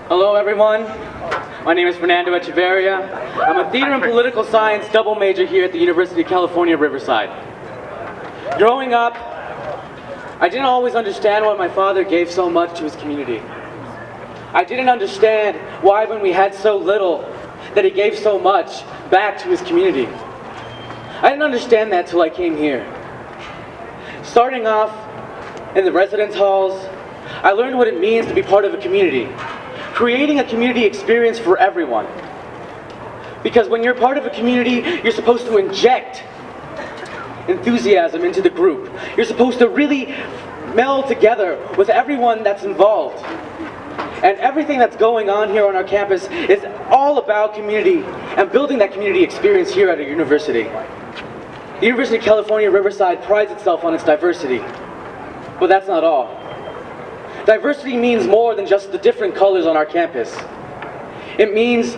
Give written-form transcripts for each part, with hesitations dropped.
Hello everyone, my name is Fernando Echeverria. I'm a theater and political science double major here at the University of California, Riverside. Growing up, I didn't always understand why my father gave so much to his community. I didn't understand why when we had so little, that he gave so much back to his community. I didn't understand that till I came here. Starting off in the residence halls, I learned what it means to be part of a community. Creating a community experience for everyone. Because when you're part of a community, you're supposed to inject enthusiasm into the group. You're supposed to really meld together with everyone that's involved. And everything that's going on here on our campus is all about community and building that community experience here at our university. The University of California, Riverside prides itself on its diversity. But that's not all. Diversity means more than just the different colors on our campus. It means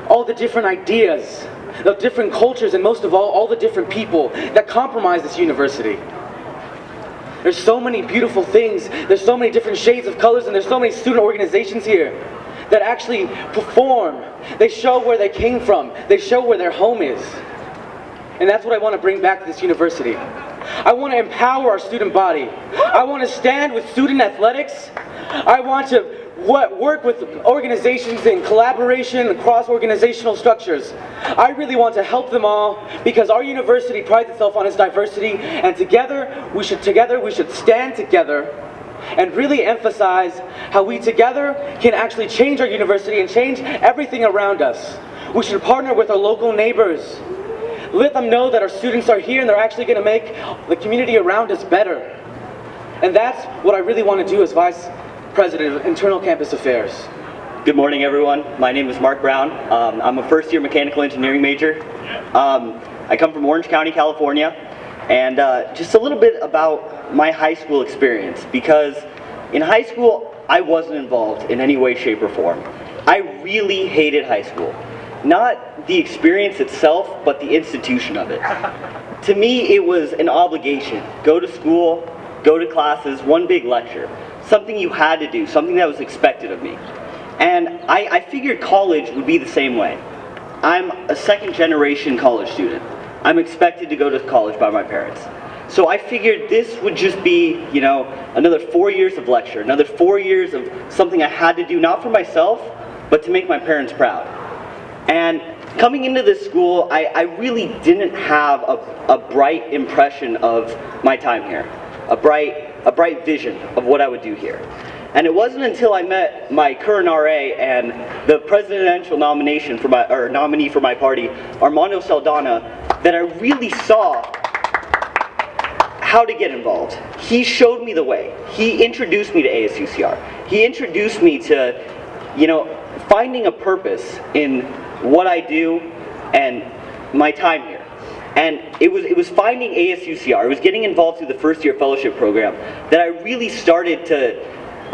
all the different ideas, the different cultures, and most of all the different people that comprise this university. There's so many beautiful things, there's so many different shades of colors, and there's so many student organizations here that actually perform. They show where they came from, they show where their home is. And that's what I want to bring back to this university. I want to empower our student body. I want to stand with student athletics. I want to work with organizations in collaboration across organizational structures. I really want to help them all because our university prides itself on its diversity, and together we should stand together and really emphasize how we together can actually change our university and change everything around us. We should partner with our local neighbors. Let them know that our students are here and they're actually going to make the community around us better. And that's what I really want to do as Vice President of Internal Campus Affairs. Good morning, everyone. My name is Mark Brown. I'm a first-year mechanical engineering major. I come from Orange County, California. And just a little bit about my high school experience, because in high school, I wasn't involved in any way, shape, or form. I really hated high school. Not the experience itself, but the institution of it. To me, it was an obligation. Go to school, go to classes, one big lecture. Something you had to do, something that was expected of me. And I figured college would be the same way. I'm a second-generation college student. I'm expected to go to college by my parents. So I figured this would just be, another 4 years of lecture, another 4 years of something I had to do, not for myself, but to make my parents proud. And coming into this school, I really didn't have a bright impression of my time here, a bright vision of what I would do here. And it wasn't until I met my current RA and the presidential nominee for my party, Armando Saldana, that I really saw how to get involved. He showed me the way. He introduced me to ASUCR. He introduced me to, finding a purpose in what I do and my time here. And it was finding ASUCR, it was getting involved through the first-year fellowship program that I really started to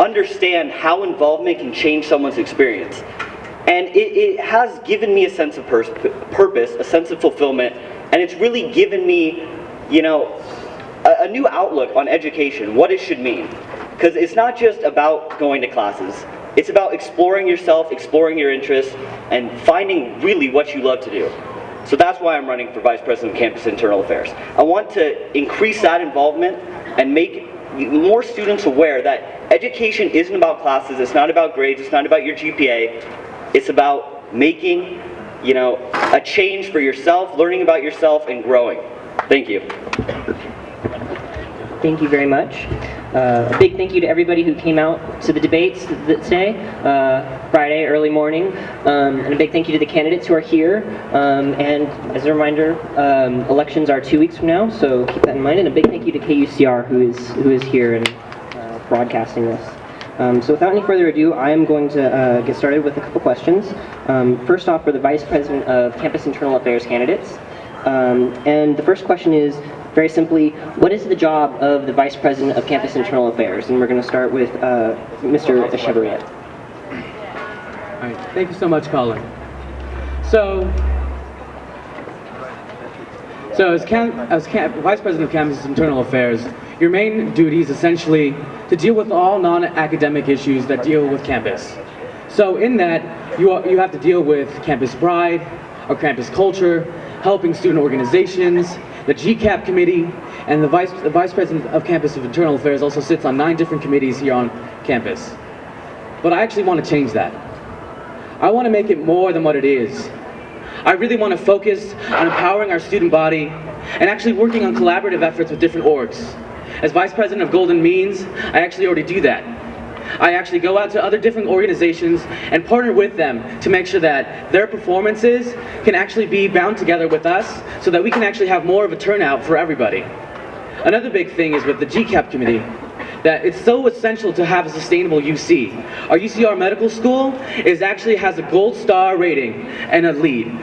understand how involvement can change someone's experience. And it has given me a sense of purpose, a sense of fulfillment, and it's really given me, a new outlook on education, what it should mean. Because it's not just about going to classes. It's about exploring yourself, exploring your interests, and finding really what you love to do. So that's why I'm running for Vice President of Campus Internal Affairs. I want to increase that involvement and make more students aware that education isn't about classes, it's not about grades, it's not about your GPA. It's about making, a change for yourself, learning about yourself, and growing. Thank you. Thank you very much. A big thank you to everybody who came out to the debates today, Friday, early morning, and a big thank you to the candidates who are here. And as a reminder, elections are 2 weeks from now, so keep that in mind. And a big thank you to KUCR who is here and broadcasting this. So without any further ado, I am going to get started with a couple questions. First off, for the Vice President of Campus Internal Affairs candidates. And the first question is, very simply, what is the job of the Vice President of Campus Internal Affairs? And we're going to start with Mr. Echeverria. All right, thank you so much, Colin. So as Vice President of Campus Internal Affairs, your main duty is essentially to deal with all non-academic issues that deal with campus. So in that, you have to deal with campus pride, or campus culture, helping student organizations, the GCAP committee, and the vice president of campus of internal affairs also sits on 9 different committees here on campus. But I actually want to change that. I want to make it more than what it is. I really want to focus on empowering our student body and actually working on collaborative efforts with different orgs. As vice president of Golden Means, I actually already do that. I actually go out to other different organizations and partner with them to make sure that their performances can actually be bound together with us so that we can actually have more of a turnout for everybody. Another big thing is with the GCAP committee, that it's so essential to have a sustainable UC. Our UCR medical school actually has a gold star rating and a LEED.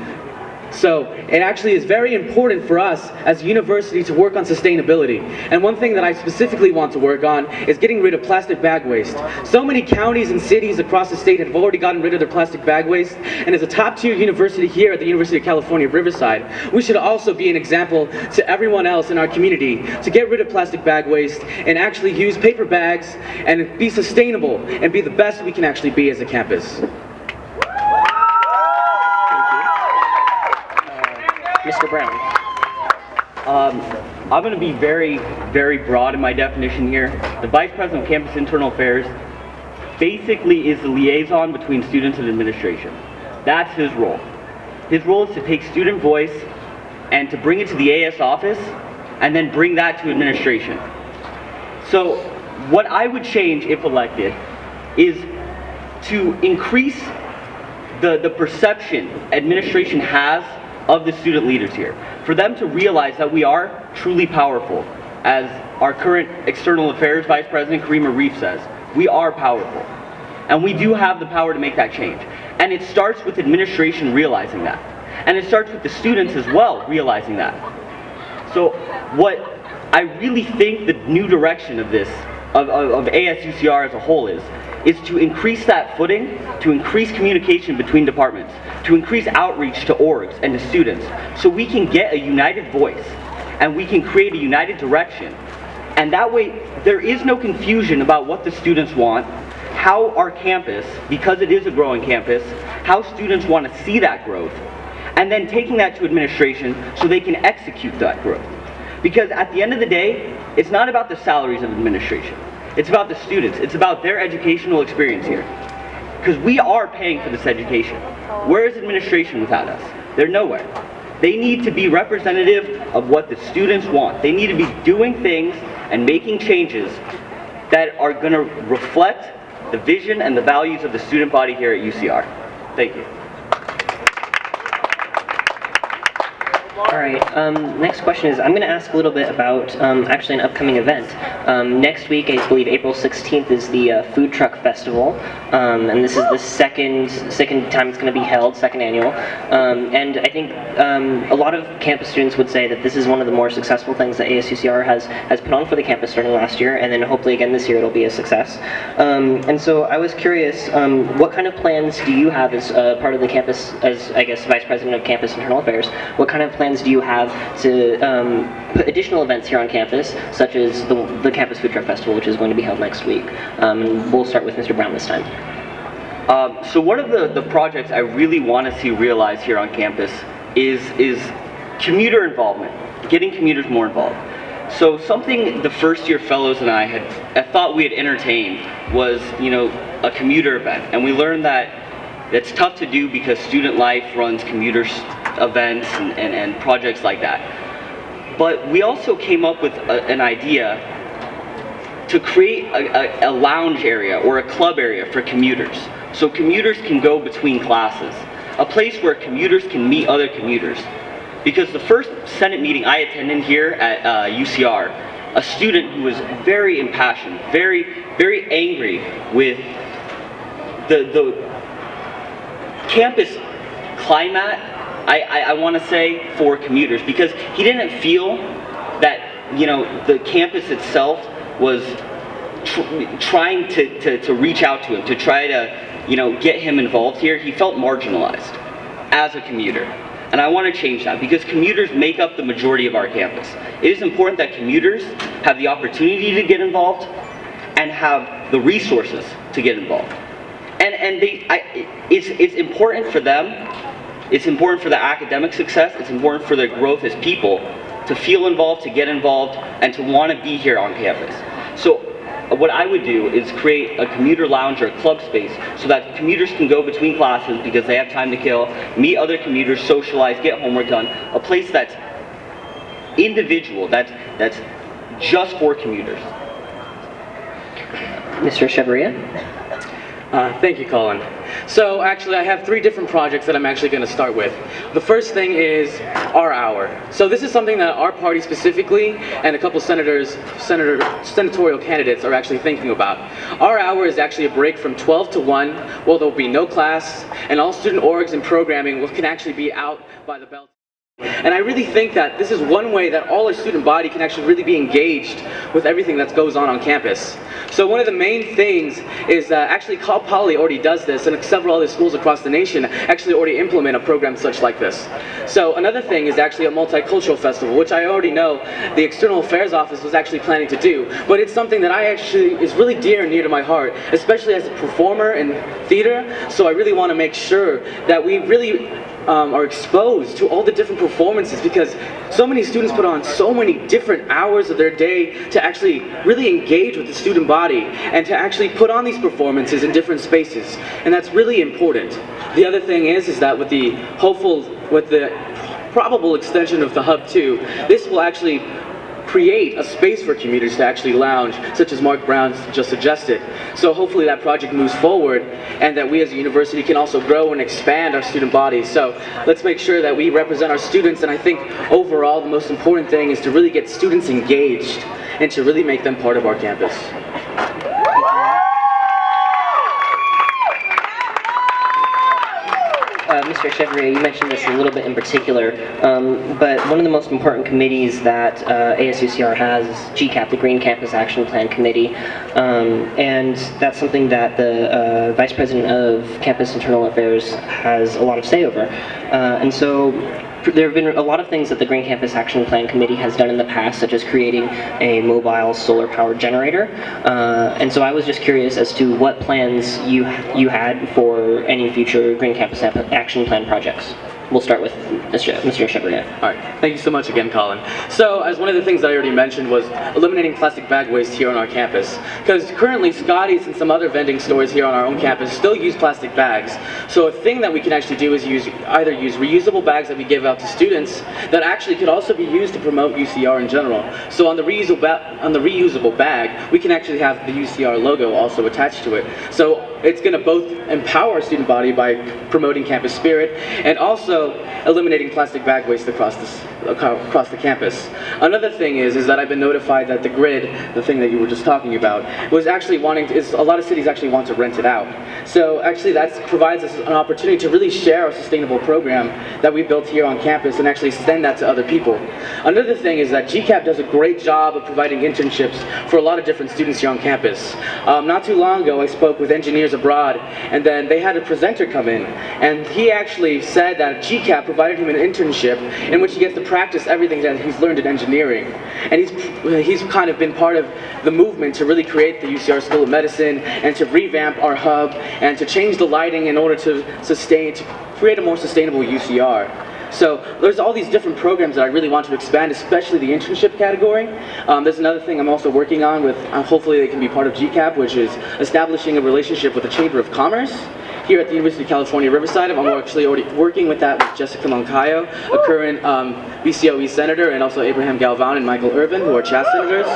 So it actually is very important for us as a university to work on sustainability. And one thing that I specifically want to work on is getting rid of plastic bag waste. So many counties and cities across the state have already gotten rid of their plastic bag waste, and as a top-tier university here at the University of California, Riverside, we should also be an example to everyone else in our community to get rid of plastic bag waste and actually use paper bags and be sustainable and be the best we can actually be as a campus. Mr. Brown. I'm going to be very, very broad in my definition here. The Vice President of Campus Internal Affairs basically is the liaison between students and administration. That's his role. His role is to take student voice and to bring it to the AS office and then bring that to administration. So what I would change if elected is to increase the perception administration has of the student leaders here, for them to realize that we are truly powerful. As our current External Affairs Vice President, Karima Reef, says, we are powerful. And we do have the power to make that change. And it starts with administration realizing that. And it starts with the students as well realizing that. So what I really think the new direction of this, of ASUCR as a whole is to increase that footing, to increase communication between departments, to increase outreach to orgs and to students, so we can get a united voice and we can create a united direction. And that way, there is no confusion about what the students want, how our campus, because it is a growing campus, how students want to see that growth, and then taking that to administration so they can execute that growth. Because at the end of the day, it's not about the salaries of administration. It's about the students. It's about their educational experience here. Because we are paying for this education. Where is administration without us? They're nowhere. They need to be representative of what the students want. They need to be doing things and making changes that are going to reflect the vision and the values of the student body here at UCR. Thank you. All right, next question is, I'm going to ask a little bit about actually an upcoming event. Next week, I believe April 16th is the Food Truck Festival, and this is the second time it's going to be held, second annual. And I think a lot of campus students would say that this is one of the more successful things that ASUCR has put on for the campus starting last year, and then hopefully again this year it'll be a success. And so I was curious, what kind of plans do you have as part of the campus, as I guess Vice President of Campus Internal Affairs, what kind of plans do you have to put additional events here on campus, such as the Campus Food Truck Festival, which is going to be held next week? And we'll start with Mr. Brown this time. So one of the projects I really want to see realized here on campus is commuter involvement, getting commuters more involved. So something the first year fellows and I thought we had entertained was, a commuter event, and we learned that it's tough to do because student life runs commuter events and projects like that. But we also came up with an idea to create a lounge area or a club area for commuters. So commuters can go between classes. A place where commuters can meet other commuters. Because the first Senate meeting I attended here at UCR, a student who was very impassioned, very, very angry with the campus climate, I want to say, for commuters, because he didn't feel that the campus itself was trying to reach out to him, to try to get him involved here. He felt marginalized as a commuter, and I want to change that, because commuters make up the majority of our campus. It is important that commuters have the opportunity to get involved and have the resources to get involved. it's important for them. It's important for the academic success. It's important for their growth as people to feel involved, to get involved, and to want to be here on campus. So what I would do is create a commuter lounge or a club space so that commuters can go between classes because they have time to kill, meet other commuters, socialize, get homework done. A place that's individual, that's just for commuters. Mr. Chevrier? Thank you, Colin. So actually, I have 3 different projects that I'm actually going to start with. The first thing is our hour. So this is something that our party specifically and a couple senatorial candidates are actually thinking about. Our hour is actually a break from 12 to 1, where there'll be no class, and all student orgs and programming can actually be out by the bell. And I really think that this is one way that all our student body can actually really be engaged with everything that goes on campus. So one of the main things is actually Cal Poly already does this, and several other schools across the nation actually already implement a program such like this. So another thing is actually a multicultural festival, which I already know the External Affairs Office was actually planning to do, but it's something that is really dear and near to my heart, especially as a performer in theater. So I really want to make sure that we really are exposed to all the different performances, because so many students put on so many different hours of their day to actually really engage with the student body and to actually put on these performances in different spaces, and that's really important. The other thing is that with the probable extension of the Hub 2, this will actually create a space for commuters to actually lounge, such as Mark Brown just suggested. So hopefully that project moves forward, and that we as a university can also grow and expand our student body. So let's make sure that we represent our students, and I think overall the most important thing is to really get students engaged and to really make them part of our campus. Mr. Chevrier, you mentioned this a little bit in particular, but one of the most important committees that ASUCR has is GCAP, the Green Campus Action Plan Committee, and that's something that the Vice President of Campus Internal Affairs has a lot of say over. And so there have been a lot of things that the Green Campus Action Plan Committee has done in the past, such as creating a mobile solar powered generator. And so I was just curious as to what plans you had for any future Green Campus Action Plan projects. We'll start with Mr. Chevrier. All right, thank you so much again, Colin. So, as one of the things that I already mentioned was eliminating plastic bag waste here on our campus. Because currently, Scotty's and some other vending stores here on our own campus still use plastic bags. So a thing that we can actually do is either use reusable bags that we give out to students that actually could also be used to promote UCR in general. So on the reusable bag, we can actually have the UCR logo also attached to it. So it's going to both empower our student body by promoting campus spirit and also eliminating plastic bag waste across the campus. Another thing is that I've been notified that the grid, the thing that you were just talking about, was actually a lot of cities actually want to rent it out. So actually that provides us an opportunity to really share our sustainable program that we built here on campus and actually extend that to other people. Another thing is that GCAP does a great job of providing internships for a lot of different students here on campus. Not too long ago I spoke with engineers abroad, and then they had a presenter come in, and he actually said that GCAP provided him an internship in which he gets to practice everything that he's learned in engineering. And he's kind of been part of the movement to really create the UCR School of Medicine and to revamp our hub and to change the lighting in order to create a more sustainable UCR. So there's all these different programs that I really want to expand, especially the internship category. There's another thing I'm also working on with, hopefully they can be part of GCAP, which is establishing a relationship with the Chamber of Commerce here at the University of California, Riverside. I'm actually already working with that with Jessica Moncayo, a current BCOE senator, and also Abraham Galvan and Michael Irvin, who are Chas senators.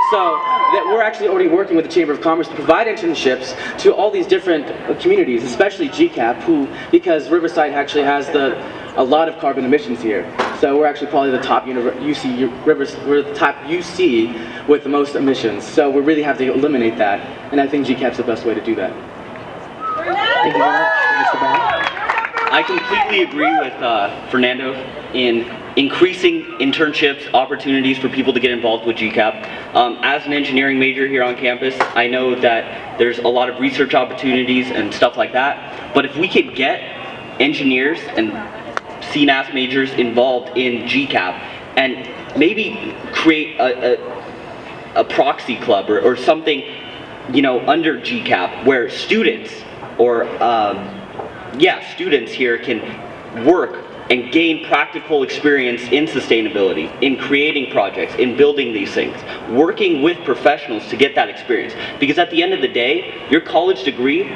So that we're actually already working with the Chamber of Commerce to provide internships to all these different communities, especially GCAP, because Riverside actually has a lot of carbon emissions here. So we're actually probably the top we're the top UC with the most emissions. So we really have to eliminate that, and I think GCAP's the best way to do that. Thank you very much, Mr. Brown. I completely agree with Fernando in increasing internships, opportunities for people to get involved with GCAP. As an engineering major here on campus, I know that there's a lot of research opportunities and stuff like that, but if we could get engineers and CNAS majors involved in GCAP and maybe create a proxy club or something, under GCAP where students students here can work and gain practical experience in sustainability, in creating projects, in building these things, working with professionals to get that experience. Because at the end of the day, your college degree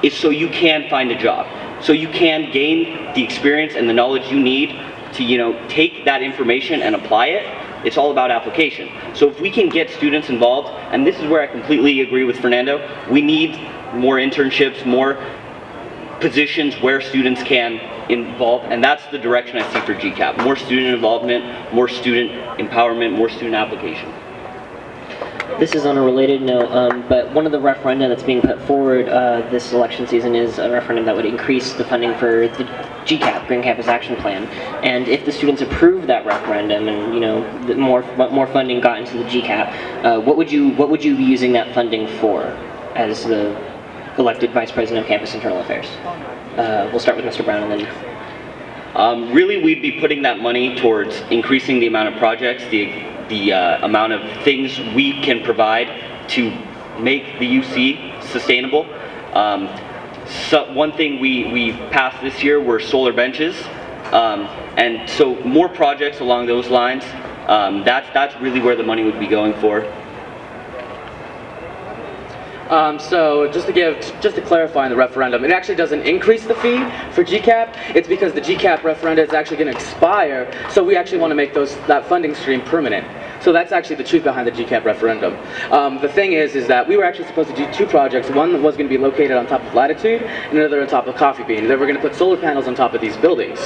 is so you can find a job, so you can gain the experience and the knowledge you need to, take that information and apply it. It's all about application. So if we can get students involved, and this is where I completely agree with Fernando, we need more internships, more positions where students can involve, and that's the direction I see for GCAP. More student involvement, more student empowerment, more student application. This is on a related note, but one of the referenda that's being put forward this election season is a referendum that would increase the funding for the GCAP, Green Campus Action Plan. And if the students approve that referendum, and more funding got into the GCAP, what would you be using that funding for as the elected Vice President of Campus Internal Affairs? We'll start with Mr. Brown and then. Really, we'd be putting that money towards increasing the amount of projects, the amount of things we can provide to make the UC sustainable. So one thing we passed this year were solar benches, and so more projects along those lines. That's really where the money would be going for. So just to clarify on the referendum, it actually doesn't increase the fee for GCAP. It's because the GCAP referenda is actually going to expire, so we actually want to make that funding stream permanent. So that's actually the truth behind the GCAP referendum. The thing is that we were actually supposed to do two projects. One was going to be located on top of Latitude, and another on top of Coffee Bean. Then we're going to put solar panels on top of these buildings.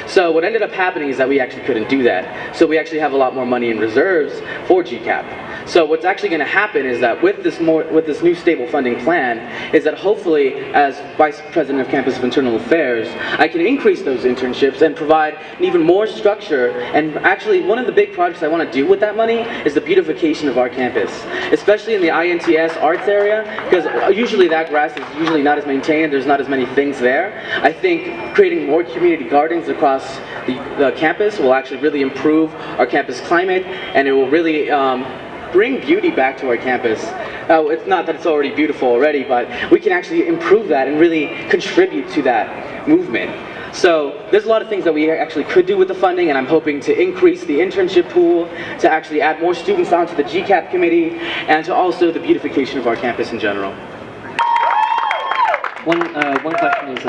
So what ended up happening is that we actually couldn't do that. So we actually have a lot more money in reserves for GCAP. So what's actually going to happen is that with this new stable funding plan, is that hopefully, as Vice President of Campus of Internal Affairs, I can increase those internships and provide an even more structure. And actually, one of the big projects I want to do with that money is the beautification of our campus, especially in the INTS arts area, because usually that grass is usually not as maintained. There's not as many things there. I think creating more community gardens across the campus will actually really improve our campus climate, and it will really bring beauty back to our campus. It's not that it's already beautiful already, but we can actually improve that and really contribute to that movement. So there's a lot of things that we actually could do with the funding, and I'm hoping to increase the internship pool, to actually add more students onto the GCAP committee, and to also the beautification of our campus in general. One question is,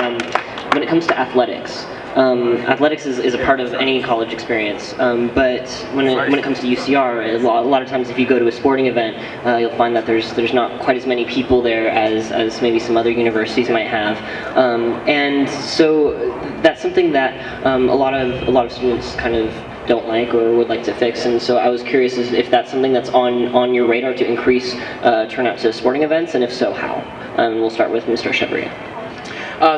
when it comes to athletics, athletics is a part of any college experience, but when it comes to UCR, a lot of times if you go to a sporting event, you'll find that there's not quite as many people there as maybe some other universities might have, and so that's something that a lot of students kind of don't like or would like to fix. And so I was curious if that's something that's on your radar to increase turnout to sporting events, and if so, how? We'll start with Mr. Chevrier.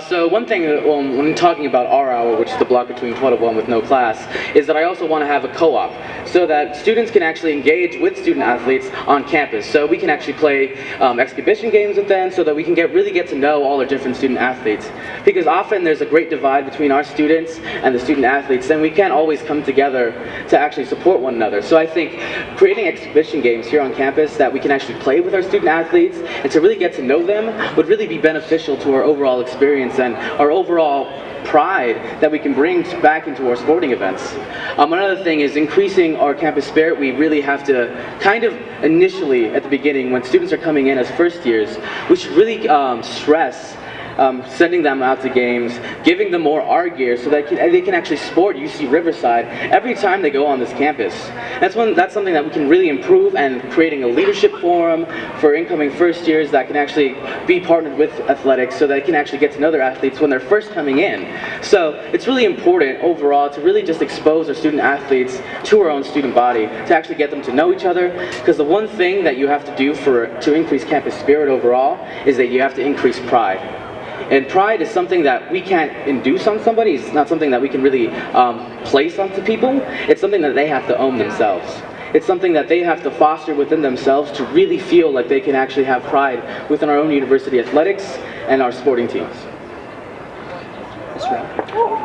So one thing, when talking about our hour, which is the block between 12 to 1 with no class, is that I also want to have a co-op, so that students can actually engage with student athletes on campus. So we can actually play exhibition games with them, so that we can really get to know all our different student athletes. Because often there's a great divide between our students and the student athletes, and we can't always come together to actually support one another. So I think creating exhibition games here on campus that we can actually play with our student athletes and to really get to know them would really be beneficial to our overall experience and our overall pride that we can bring back into our sporting events. Another thing is increasing our campus spirit. We really have to kind of initially at the beginning, when students are coming in as first years, we should really stress sending them out to games, giving them more art gear so that they can actually sport UC Riverside every time they go on this campus. That's something that we can really improve, and creating a leadership forum for incoming first years that can actually be partnered with athletics so that they can actually get to know their athletes when they're first coming in. So it's really important overall to really just expose our student athletes to our own student body, to actually get them to know each other, because the one thing that you have to do to increase campus spirit overall is that you have to increase pride. And pride is something that we can't induce on somebody. It's not something that we can really place onto people. It's something that they have to own themselves. It's something that they have to foster within themselves to really feel like they can actually have pride within our own university athletics and our sporting teams.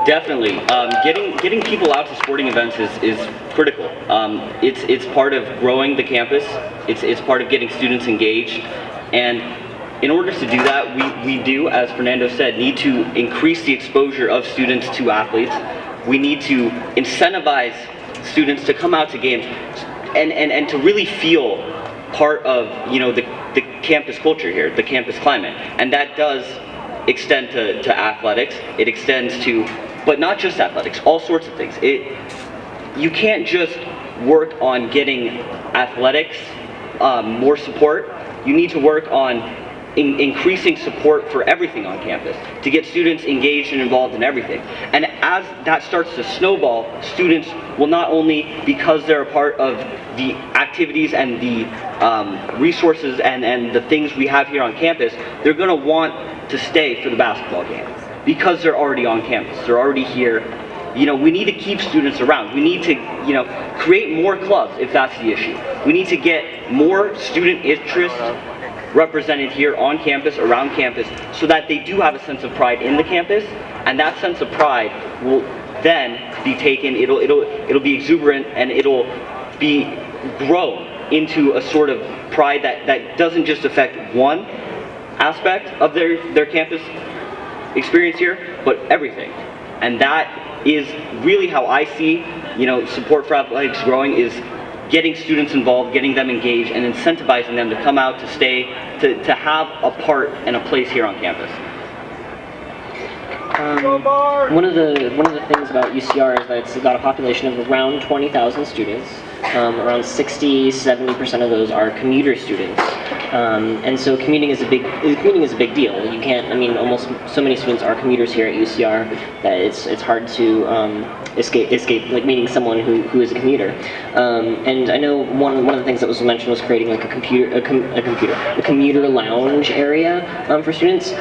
Definitely. Getting people out to sporting events is critical. It's part of growing the campus. It's part of getting students engaged. And in order to do that, we do, as Fernando said, need to increase the exposure of students to athletes. We need to incentivize students to come out to games and to really feel part of, the campus culture here, the campus climate. And that does extend to athletics. It extends to, but not just athletics, all sorts of things. You can't just work on getting athletics more support. You need to work on increasing support for everything on campus to get students engaged and involved in everything. And as that starts to snowball, students will not only, because they're a part of the activities and the resources and the things we have here on campus, they're going to want to stay for the basketball game because they're already on campus. They're already here. We need to keep students around. We need to, create more clubs if that's the issue. We need to get more student interest represented here on campus, around campus, so that they do have a sense of pride in the campus, and that sense of pride will then be taken, it'll be exuberant, and it'll be grown into a sort of pride that doesn't just affect one aspect of their campus experience here, but everything. And that is really how I see, support for athletics growing, is getting students involved, getting them engaged, and incentivizing them to come out, to stay, to have a part and a place here on campus. One of the things about UCR is that it's got a population of around 20,000 students. Around 60-70% of those are commuter students, and so commuting is a big deal. You can't. Almost so many students are commuters here at UCR that it's hard to escape like meeting someone who is a commuter. And I know one of the things that was mentioned was creating like a commuter lounge area for students.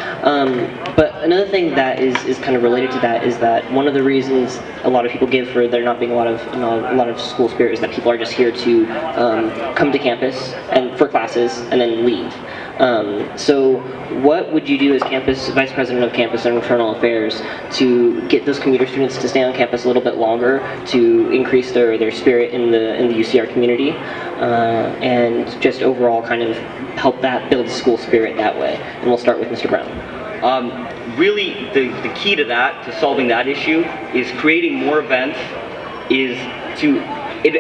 But another thing that is kind of related to that is that one of the reasons a lot of people give for there not being a lot of school spirit is that people are just here to come to campus and for classes and then leave. So what would you do as Vice President of Campus and Internal Affairs to get those commuter students to stay on campus a little bit longer, to increase their spirit in the UCR community, and just overall kind of help that build school spirit that way? And we'll start with Mr. Brown. Really, the key to that, to solving that issue, is creating more events, is to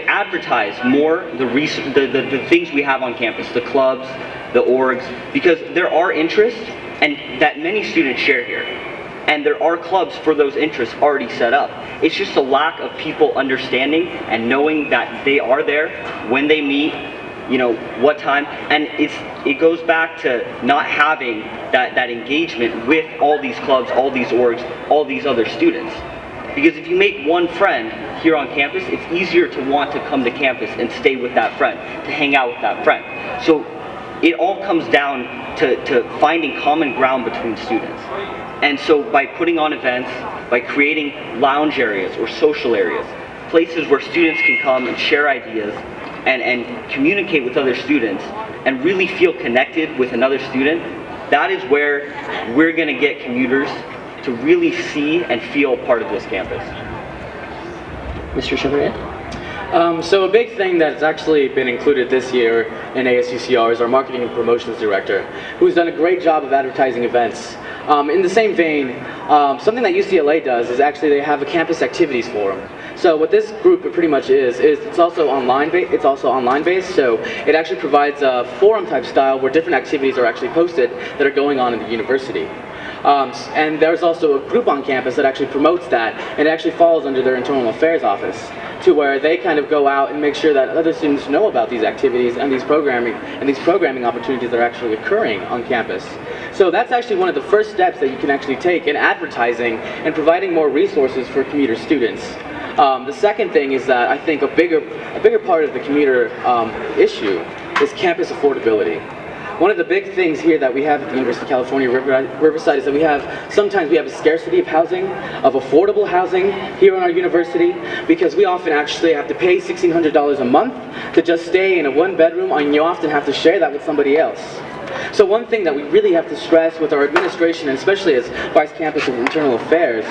advertise more the things we have on campus, the clubs, the orgs, because there are interests and that many students share here. And there are clubs for those interests already set up. It's just a lack of people understanding and knowing that they are there, when they meet, what time, and it goes back to not having that engagement with all these clubs, all these orgs, all these other students. Because if you make one friend here on campus, it's easier to want to come to campus and stay with that friend, to hang out with that friend. So it all comes down to finding common ground between students. And so by putting on events, by creating lounge areas or social areas, places where students can come and share ideas and communicate with other students and really feel connected with another student, that is where we're going to get commuters to really see and feel part of this campus. Mr. Chevalier? So a big thing that's actually been included this year in ASUCR is our marketing and promotions director, who's done a great job of advertising events. In the same vein, something that UCLA does is actually they have a campus activities forum. So what this group pretty much is it's also online based. So it actually provides a forum type style where different activities are actually posted that are going on in the university. And there's also a group on campus that actually promotes that, and it actually falls under their internal affairs office, to where they kind of go out and make sure that other students know about these activities and these programming opportunities that are actually occurring on campus. So that's actually one of the first steps that you can actually take in advertising and providing more resources for commuter students. The second thing is that I think a bigger part of the commuter issue is campus affordability. One of the big things here that we have at the University of California, Riverside, is that sometimes we have a scarcity of housing, of affordable housing here on our university, because we often actually have to pay $1,600 a month to just stay in a one bedroom, and you often have to share that with somebody else. So one thing that we really have to stress with our administration, and especially as Vice Campus of Internal Affairs,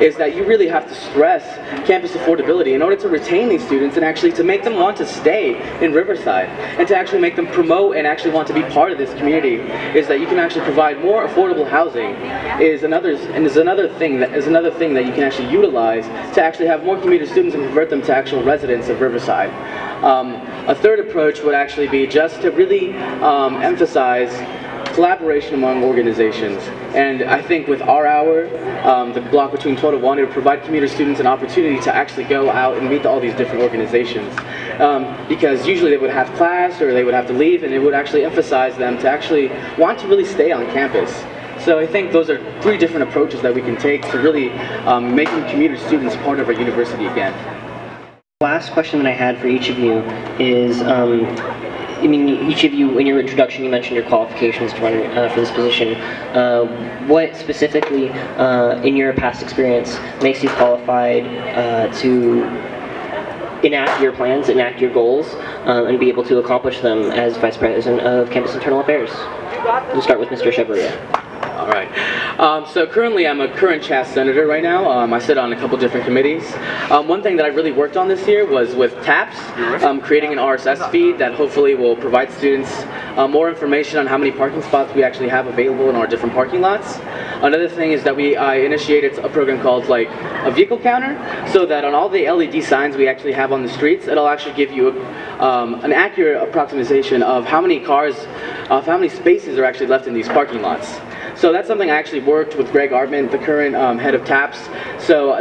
is that you really have to stress campus affordability in order to retain these students and actually to make them want to stay in Riverside, and to actually make them promote and actually want to be part of this community, is that you can actually provide more affordable housing is another thing that you can actually utilize to actually have more commuter students and convert them to actual residents of Riverside. A third approach would actually be just to really emphasize collaboration among organizations. And I think with our hour, the block between 12 to 1, it would provide commuter students an opportunity to actually go out and meet all these different organizations. Because usually they would have class or they would have to leave, and it would actually emphasize them to actually want to really stay on campus. So I think those are 3 different approaches that we can take to really making commuter students part of our university again. Last question that I had for each of you is, I mean, each of you, in your introduction, you mentioned your qualifications to run for this position. What specifically, in your past experience, makes you qualified to enact your plans, enact your goals, and be able to accomplish them as Vice President of Campus Internal Affairs? We'll start with Mr. Chevalier. All right. So currently I'm a current CHAS senator right now. I sit on a couple different committees. One thing that I really worked on this year was with TAPS, creating an RSS feed that hopefully will provide students more information on how many parking spots we actually have available in our different parking lots. Another thing is that I initiated a program called like a vehicle counter, so that on all the LED signs we actually have on the streets, it'll actually give you an accurate approximation of how many spaces are actually left in these parking lots. So that's something I actually worked with Greg Artman, the current head of TAPS. So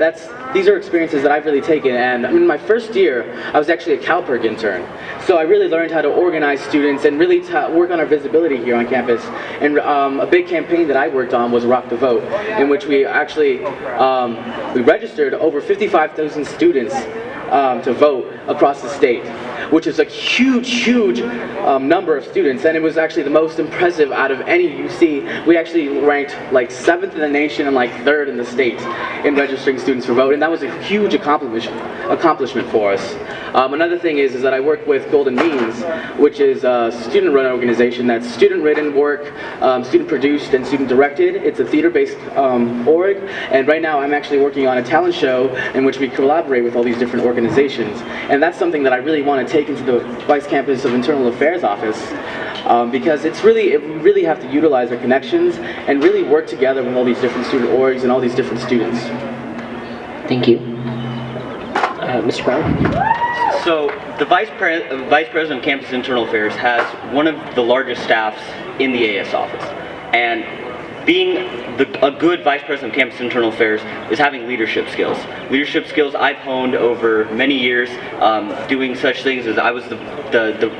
these are experiences that I've really taken. And in my first year, I was actually a CalPERG intern. So I really learned how to organize students and really work on our visibility here on campus. And a big campaign that I worked on was Rock the Vote, in which we actually we registered over 55,000 students to vote across the state, which is a huge number of students, and it was actually the most impressive out of any UC. We actually ranked like 7th in the nation and like 3rd in the state in registering students for vote, and that was a huge accomplishment for us. Another thing is that I work with Golden Means, which is a student-run organization that's student-written work, student-produced and student-directed. It's a theater-based org, and right now I'm actually working on a talent show in which we collaborate with all these different organizations, and that's something that I really want to take into the Vice Campus of Internal Affairs office, because we really have to utilize our connections and really work together with all these different student orgs and all these different students. Thank you. Mr. Brown? So the Vice President of Campus Internal Affairs has one of the largest staffs in the AS office. And being a good Vice President of Campus Internal Affairs is having leadership skills. Leadership skills I've honed over many years, doing such things as I was the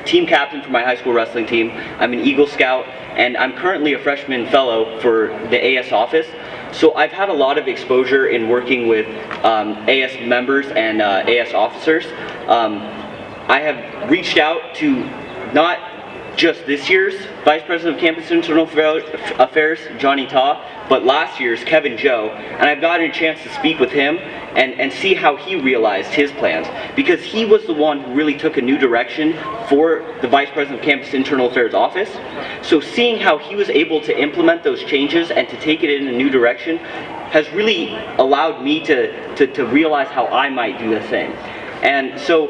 team captain for my high school wrestling team. I'm an Eagle Scout, and I'm currently a freshman fellow for the AS office. So I've had a lot of exposure in working with AS members and AS officers. I have reached out to not just this year's Vice President of Campus Internal Affairs, Johnny Ta, but last year's Kevin Joe, and I've gotten a chance to speak with him and see how he realized his plans, because he was the one who really took a new direction for the Vice President of Campus Internal Affairs office. So seeing how he was able to implement those changes and to take it in a new direction has really allowed me to realize how I might do the same. And so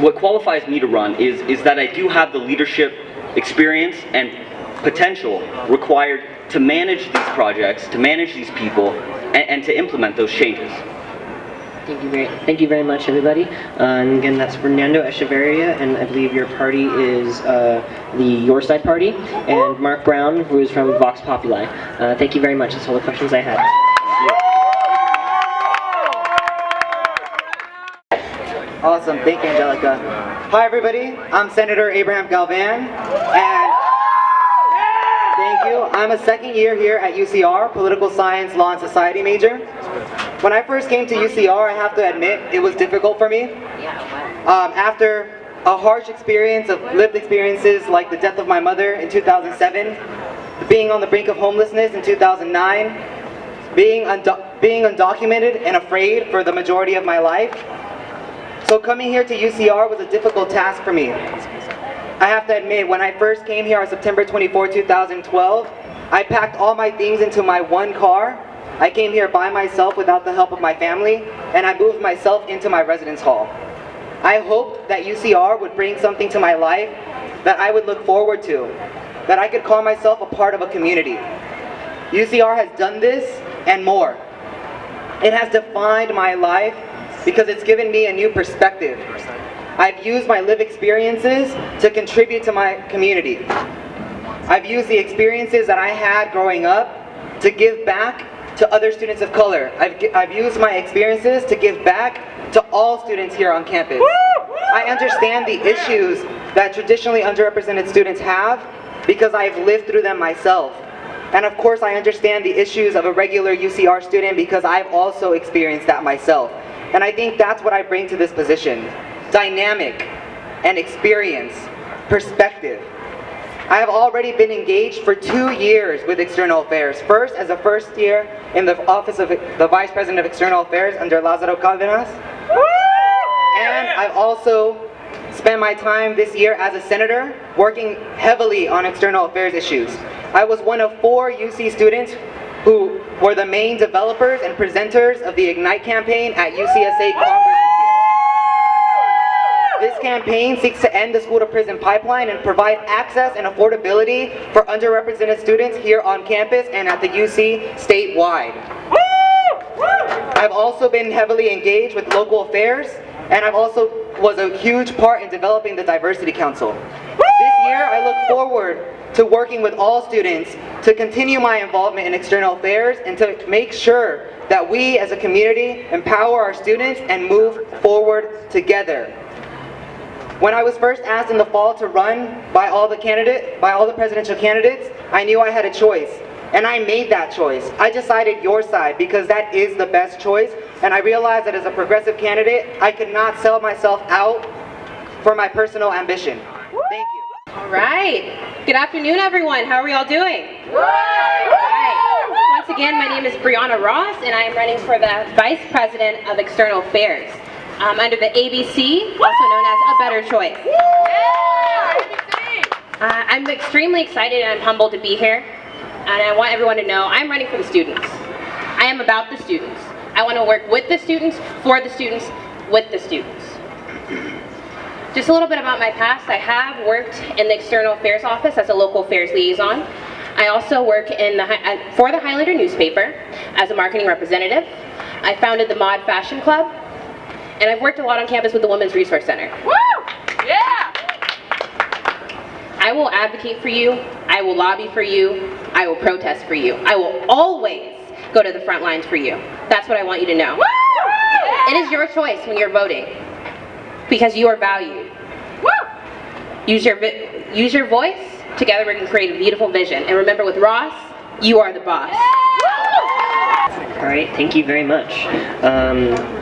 what qualifies me to run is that I do have the leadership experience and potential required to manage these projects, to manage these people, and to implement those changes. Thank you very much, everybody. And again, that's Fernando Echeverria, and I believe your party is the Your Side Party, and Mark Brown, who is from Vox Populi. Thank you very much. That's all the questions I had. Awesome, thank you, Angelica. Hi everybody, I'm Senator Abraham Galvan, and thank you. I'm a second year here at UCR, Political Science, Law and Society major. When I first came to UCR, I have to admit, it was difficult for me. After a harsh experience of lived experiences like the death of my mother in 2007, being on the brink of homelessness in 2009, being undocumented and afraid for the majority of my life. So coming here to UCR was a difficult task for me. I have to admit, when I first came here on September 24, 2012, I packed all my things into my one car. I came here by myself without the help of my family, and I moved myself into my residence hall. I hoped that UCR would bring something to my life that I would look forward to, that I could call myself a part of a community. UCR has done this and more. It has defined my life because it's given me a new perspective. I've used my lived experiences to contribute to my community. I've used the experiences that I had growing up to give back to other students of color. I've used my experiences to give back to all students here on campus. I understand the issues that traditionally underrepresented students have because I've lived through them myself. And of course I understand the issues of a regular UCR student because I've also experienced that myself. And I think that's what I bring to this position. Dynamic and experience, perspective. I have already been engaged for 2 years with External Affairs. First, as a first year in the office of the Vice President of External Affairs under Lázaro Cárdenas. And I've also spent my time this year as a senator working heavily on external affairs issues. I was one of 4 UC students who were the main developers and presenters of the Ignite campaign at UCSA Congress. This campaign seeks to end the school-to-prison pipeline and provide access and affordability for underrepresented students here on campus and at the UC statewide. I've also been heavily engaged with local affairs, and I've also was a huge part in developing the Diversity Council. This year, I look forward to working with all students to continue my involvement in external affairs and to make sure that we as a community empower our students and move forward together. When I was first asked in the fall to run by all the presidential candidates, I knew I had a choice, and I made that choice. I decided your side because that is the best choice, and I realized that as a progressive candidate, I could not sell myself out for my personal ambition. Thank you. All right. Good afternoon, everyone. How are we all doing? All right. Once again, my name is Brianna Ross, and I am running for the Vice President of External Affairs. Under the ABC, also known as A Better Choice. I'm extremely excited and I'm humbled to be here, and I want everyone to know I'm running for the students. I am about the students. I want to work with the students, for the students, with the students. Just a little bit about my past. I have worked in the External Affairs Office as a local affairs liaison. I also work for the Highlander newspaper as a marketing representative. I founded the Mod Fashion Club. And I've worked a lot on campus with the Women's Resource Center. Woo! Yeah! I will advocate for you. I will lobby for you. I will protest for you. I will always go to the front lines for you. That's what I want you to know. Woo! It is your choice when you're voting because you are valued. Woo! Use your voice. Together we can create a beautiful vision. And remember, with Ross, you are the boss. All right, thank you very much.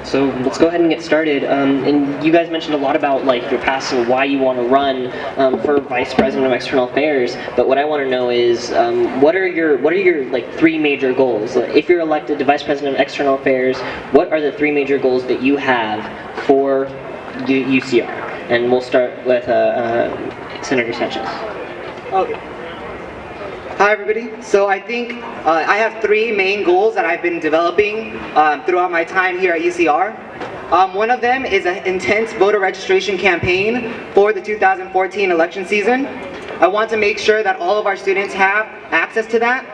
So let's go ahead and get started. And you guys mentioned a lot about like your past and why you want to run for Vice President of External Affairs. But what I want to know is what are your like 3 major goals? If you're elected to Vice President of External Affairs, what are the 3 major goals that you have for UCR? And we'll start with Senator Sanchez. Okay. Hi everybody. So I think I have 3 main goals that I've been developing throughout my time here at UCR. One of them is an intense voter registration campaign for the 2014 election season. I want to make sure that all of our students have access to that.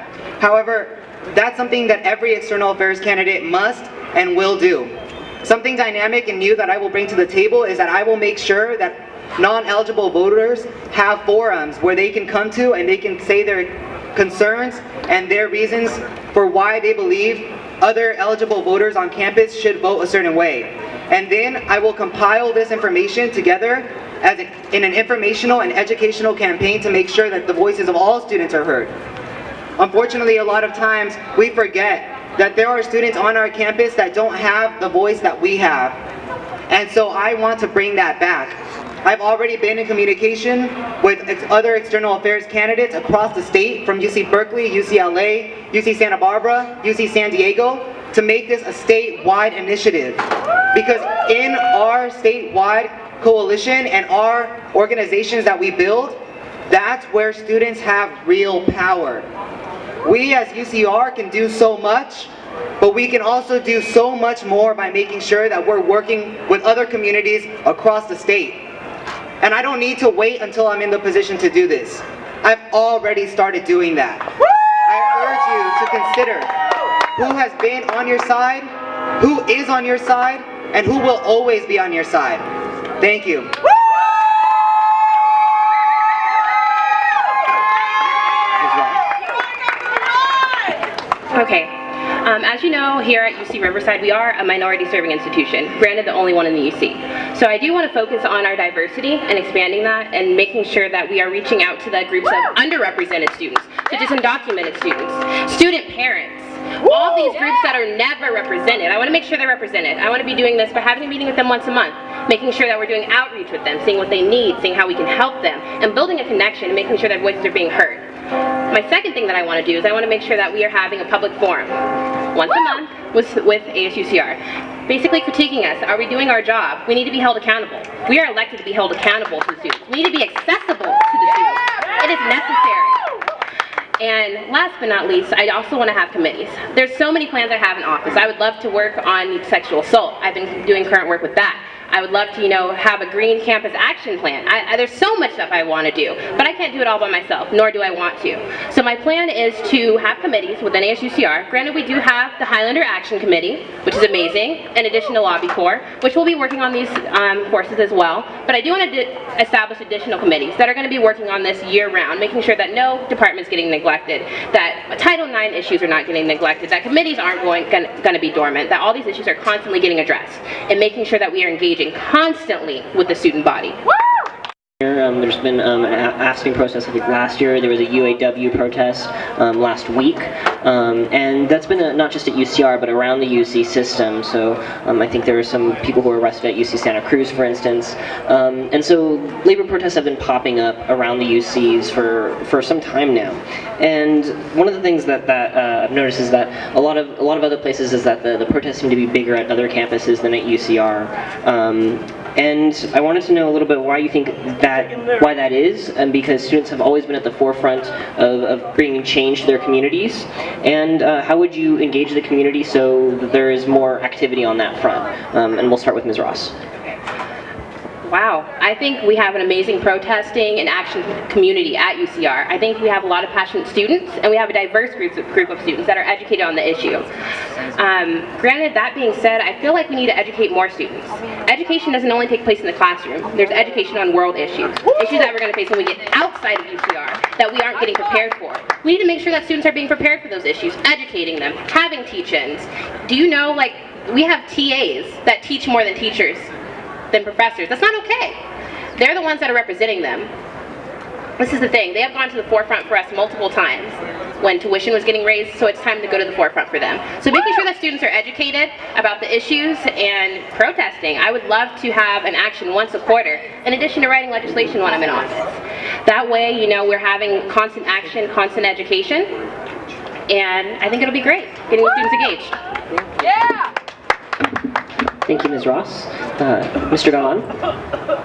However, that's something that every external affairs candidate must and will do. Something dynamic and new that I will bring to the table is that I will make sure that non-eligible voters have forums where they can come to and they can say their concerns and their reasons for why they believe other eligible voters on campus should vote a certain way. And then I will compile this information together in an informational and educational campaign to make sure that the voices of all students are heard. Unfortunately, a lot of times we forget that there are students on our campus that don't have the voice that we have. And so I want to bring that back. I've already been in communication with other external affairs candidates across the state, from UC Berkeley, UCLA, UC Santa Barbara, UC San Diego, to make this a statewide initiative. Because in our statewide coalition and our organizations that we build, that's where students have real power. We as UCR can do so much, but we can also do so much more by making sure that we're working with other communities across the state. And I don't need to wait until I'm in the position to do this. I've already started doing that. I urge you to consider who has been on your side, who is on your side, and who will always be on your side. Thank you. Okay. As you know, here at UC Riverside, we are a minority-serving institution, granted the only one in the UC. So I do want to focus on our diversity and expanding that and making sure that we are reaching out to the groups of underrepresented students, such as undocumented students, student parents, all these groups that are never represented. I want to make sure they're represented. I want to be doing this by having a meeting with them once a month, making sure that we're doing outreach with them, seeing what they need, seeing how we can help them, and building a connection and making sure their voices are being heard. My second thing that I want to do is I want to make sure that we are having a public forum once a month with ASUCR, basically critiquing us. Are we doing our job? We need to be held accountable. We are elected to be held accountable to the students. We need to be accessible to the students. It is necessary. And last but not least, I also want to have committees. There's so many plans I have in office. I would love to work on sexual assault. I've been doing current work with that. I would love to, have a green campus action plan. There's so much stuff I want to do, but I can't do it all by myself, nor do I want to. So my plan is to have committees within ASUCR. Granted, we do have the Highlander Action Committee, which is amazing, in addition to Lobby Corps, which will be working on these courses as well. But I do want to establish additional committees that are going to be working on this year-round, making sure that no department's getting neglected, that Title IX issues are not getting neglected, that committees aren't going to be dormant, that all these issues are constantly getting addressed, and making sure that we are engaging constantly with the student body. There's been asking protests. I think last year there was a UAW protest last week, and that's been not just at UCR but around the UC system. So I think there were some people who were arrested at UC Santa Cruz, for instance, and so labor protests have been popping up around the UCs for some time now. And one of the things that I've noticed is that a lot of other places is that the protests seem to be bigger at other campuses than at UCR. And I wanted to know a little bit why you think why that is, and because students have always been at the forefront of bringing change to their communities. And how would you engage the community so that there is more activity on that front? And we'll start with Ms. Ross. Wow, I think we have an amazing protesting and action community at UCR. I think we have a lot of passionate students, and we have a diverse group of students that are educated on the issue. Granted, that being said, I feel like we need to educate more students. Education doesn't only take place in the classroom. There's education on world issues that we're going to face when we get outside of UCR that we aren't getting prepared for. We need to make sure that students are being prepared for those issues, educating them, having teach-ins. Do you know, we have TAs that teach more than teachers, than professors. That's not okay. They're the ones that are representing them. This is the thing. They have gone to the forefront for us multiple times when tuition was getting raised, so it's time to go to the forefront for them. So making sure that students are educated about the issues and protesting. I would love to have an action once a quarter, in addition to writing legislation when I'm in office. That way, we're having constant action, constant education, and I think it'll be great, getting the students engaged. Yeah! Thank you, Ms. Ross. Mr. Galan?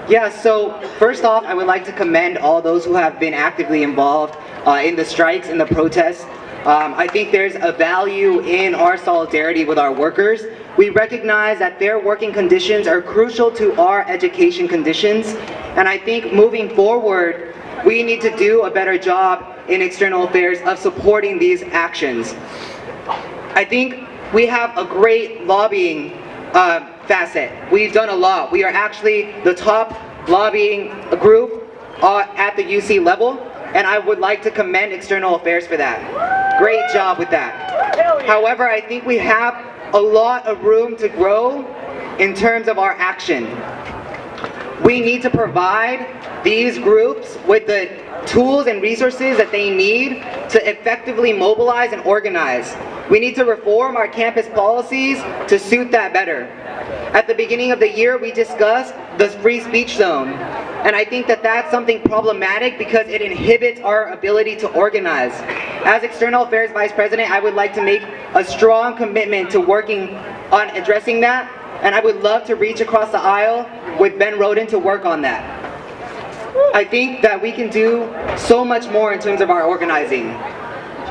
Yeah, so first off, I would like to commend all those who have been actively involved in the strikes and the protests. I think there's a value in our solidarity with our workers. We recognize that their working conditions are crucial to our education conditions, and I think moving forward, we need to do a better job in external affairs of supporting these actions. I think we have a great lobbying facet. We've done a lot. We are actually the top lobbying group at the UC level, and I would like to commend external affairs for that. Great job with that. However, I think we have a lot of room to grow in terms of our action. We need to provide these groups with the tools and resources that they need to effectively mobilize and organize. We need to reform our campus policies to suit that better. At the beginning of the year, we discussed the free speech zone, and I think that that's something problematic because it inhibits our ability to organize. As External Affairs Vice President, I would like to make a strong commitment to working on addressing that, and I would love to reach across the aisle with Ben Roden to work on that. I think that we can do so much more in terms of our organizing.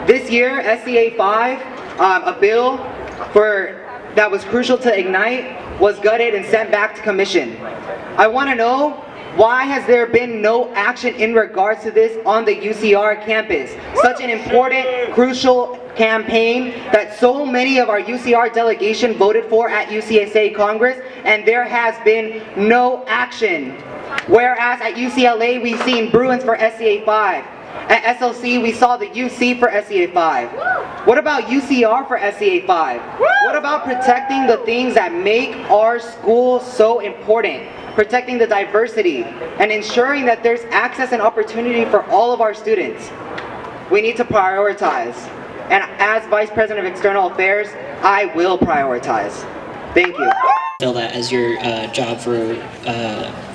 This year, SCA 5, a bill that was crucial to Ignite, was gutted and sent back to commission. I want to know, why has there been no action in regards to this on the UCR campus? Such an important, crucial campaign that so many of our UCR delegation voted for at UCSA Congress, and there has been no action. Whereas at UCLA, we've seen Bruins for SCA 5. At SLC, we saw the UC for SCA 5. What about UCR for SCA 5? What about protecting the things that make our school so important? Protecting the diversity and ensuring that there's access and opportunity for all of our students. We need to prioritize. And as Vice President of External Affairs, I will prioritize. Thank you. Feel that as your job for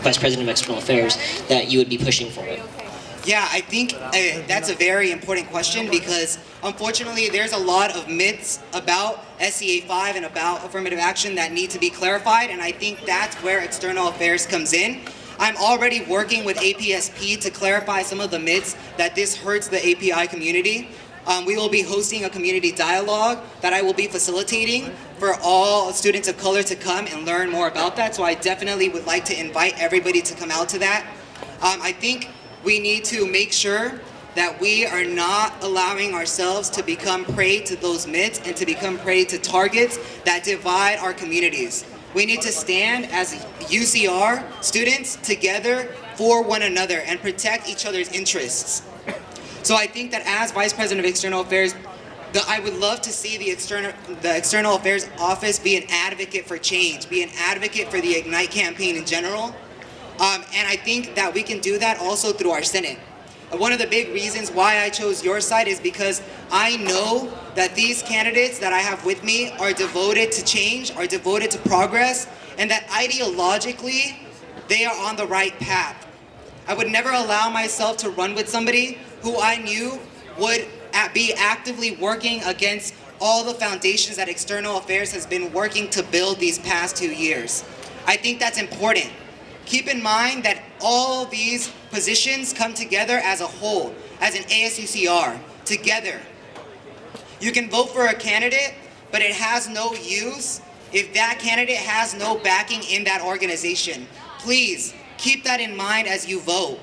Vice President of External Affairs, that you would be pushing for it? Yeah, I think that's a very important question because unfortunately there's a lot of myths about SCA 5 and about affirmative action that need to be clarified, and I think that's where external affairs comes in. I'm already working with APSP to clarify some of the myths that this hurts the API community. We will be hosting a community dialogue that I will be facilitating for all students of color to come and learn more about that, so I definitely would like to invite everybody to come out to that. I think we need to make sure that we are not allowing ourselves to become prey to those myths and to become prey to targets that divide our communities. We need to stand as UCR students together for one another and protect each other's interests. So I think that as Vice President of External Affairs, I would love to see the External Affairs Office be an advocate for change, be an advocate for the Ignite campaign in general. And I think that we can do that also through our Senate. One of the big reasons why I chose your side is because I know that these candidates that I have with me are devoted to change, are devoted to progress, and that ideologically, they are on the right path. I would never allow myself to run with somebody who I knew would be actively working against all the foundations that External Affairs has been working to build these past 2 years. I think that's important. Keep in mind that all these positions come together as a whole, as an ASUCR, together. You can vote for a candidate, but it has no use if that candidate has no backing in that organization. Please, keep that in mind as you vote.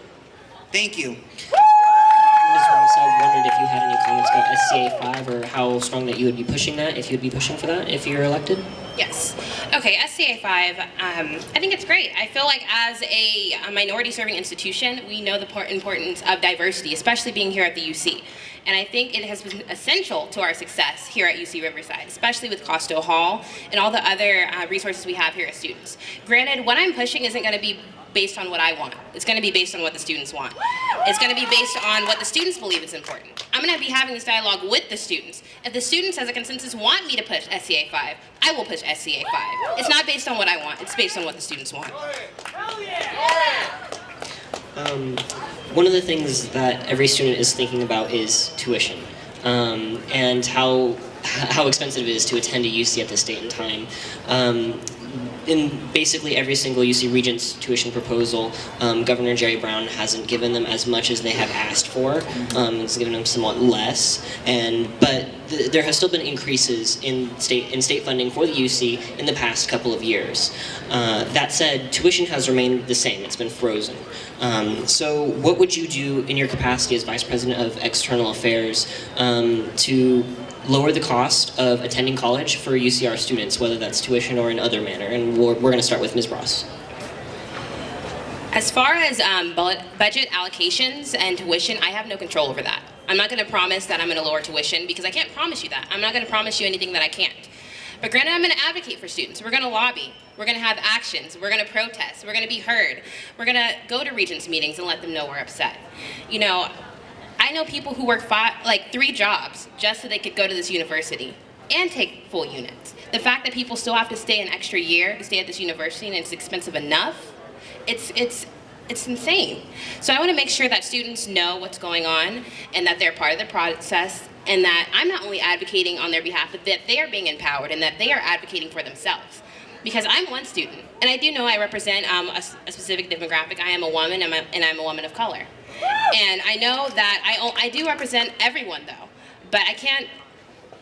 Thank you. Ms. Ross, I wondered if you had any comments about SCA 5 or how strong that you would be pushing that, if you would be pushing for that if you're elected? Yes. Okay, SCA 5, I think it's great. I feel like as a minority serving institution, we know the importance of diversity, especially being here at the UC. And I think it has been essential to our success here at UC Riverside, especially with Costo Hall and all the other resources we have here as students. Granted, what I'm pushing isn't going to be based on what I want. It's going to be based on what the students want. It's going to be based on what the students believe is important. I'm going to be having this dialogue with the students. If the students as a consensus want me to push SCA 5, I will push SCA 5. It's not based on what I want, it's based on what the students want. One of the things that every student is thinking about is tuition, and how expensive it is to attend a UC at this date and time. In basically every single UC Regent's tuition proposal, Governor Jerry Brown hasn't given them as much as they have asked for. It's given them somewhat less, but there has still been increases in state funding for the UC in the past couple of years. That said, tuition has remained the same. It's been frozen. So what would you do in your capacity as Vice President of External Affairs to lower the cost of attending college for UCR students, whether that's tuition or in other manner? And we're going to start with Ms. Ross. As far as budget allocations and tuition, I have no control over that. I'm not going to promise that I'm going to lower tuition because I can't promise you that. I'm not going to promise you anything that I can't. But granted, I'm going to advocate for students. We're going to lobby. We're going to have actions. We're going to protest. We're going to be heard. We're going to go to Regents meetings and let them know we're upset. You know, I know people who work 3 jobs just so they could go to this university and take full units. The fact that people still have to stay an extra year to stay at this university and it's expensive enough, it's insane. So I want to make sure that students know what's going on and that they're part of the process, and that I'm not only advocating on their behalf, but that they are being empowered and that they are advocating for themselves. because I'm one student, and I do know I represent a specific demographic. I am a woman, and I'm a woman of color. And I know that I do represent everyone, though, but I can't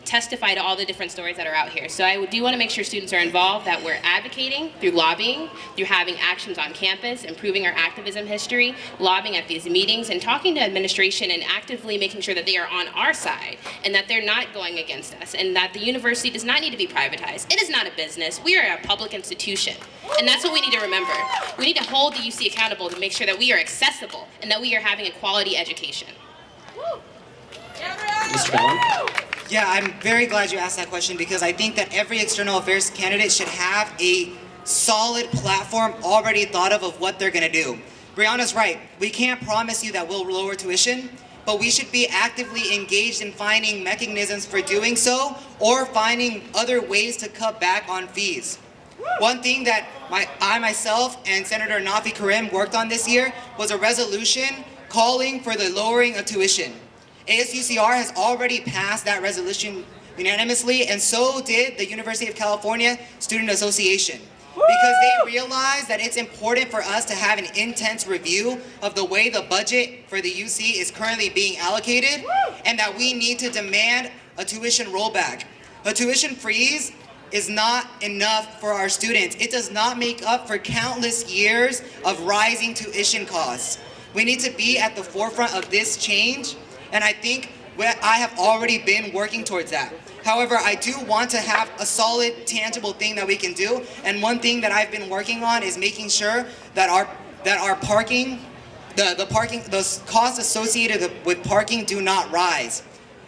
testify to all the different stories that are out here. So I do want to make sure students are involved, that we're advocating through lobbying, through having actions on campus, improving our activism history, lobbying at these meetings, and talking to administration and actively making sure that they are on our side and that they're not going against us, and that the university does not need to be privatized. It is not a business. We are a public institution, and that's what we need to remember. We need to hold the UC accountable to make sure that we are accessible and that we are having a quality education. Mr. Ballon? Yeah, I'm very glad you asked that question because I think that every external affairs candidate should have a solid platform already thought of what they're gonna do. Brianna's right, we can't promise you that we'll lower tuition, but we should be actively engaged in finding mechanisms for doing so or finding other ways to cut back on fees. One thing that I myself and Senator Nafi Karim worked on this year was a resolution calling for the lowering of tuition. ASUCR has already passed that resolution unanimously, and so did the University of California Student Association, because they realize that it's important for us to have an intense review of the way the budget for the UC is currently being allocated, and that we need to demand a tuition rollback. A tuition freeze is not enough for our students. It does not make up for countless years of rising tuition costs. We need to be at the forefront of this change, and I think I have already been working towards that. However, I do want to have a solid, tangible thing that we can do, and one thing that I've been working on is making sure that our parking, the costs associated with parking do not rise.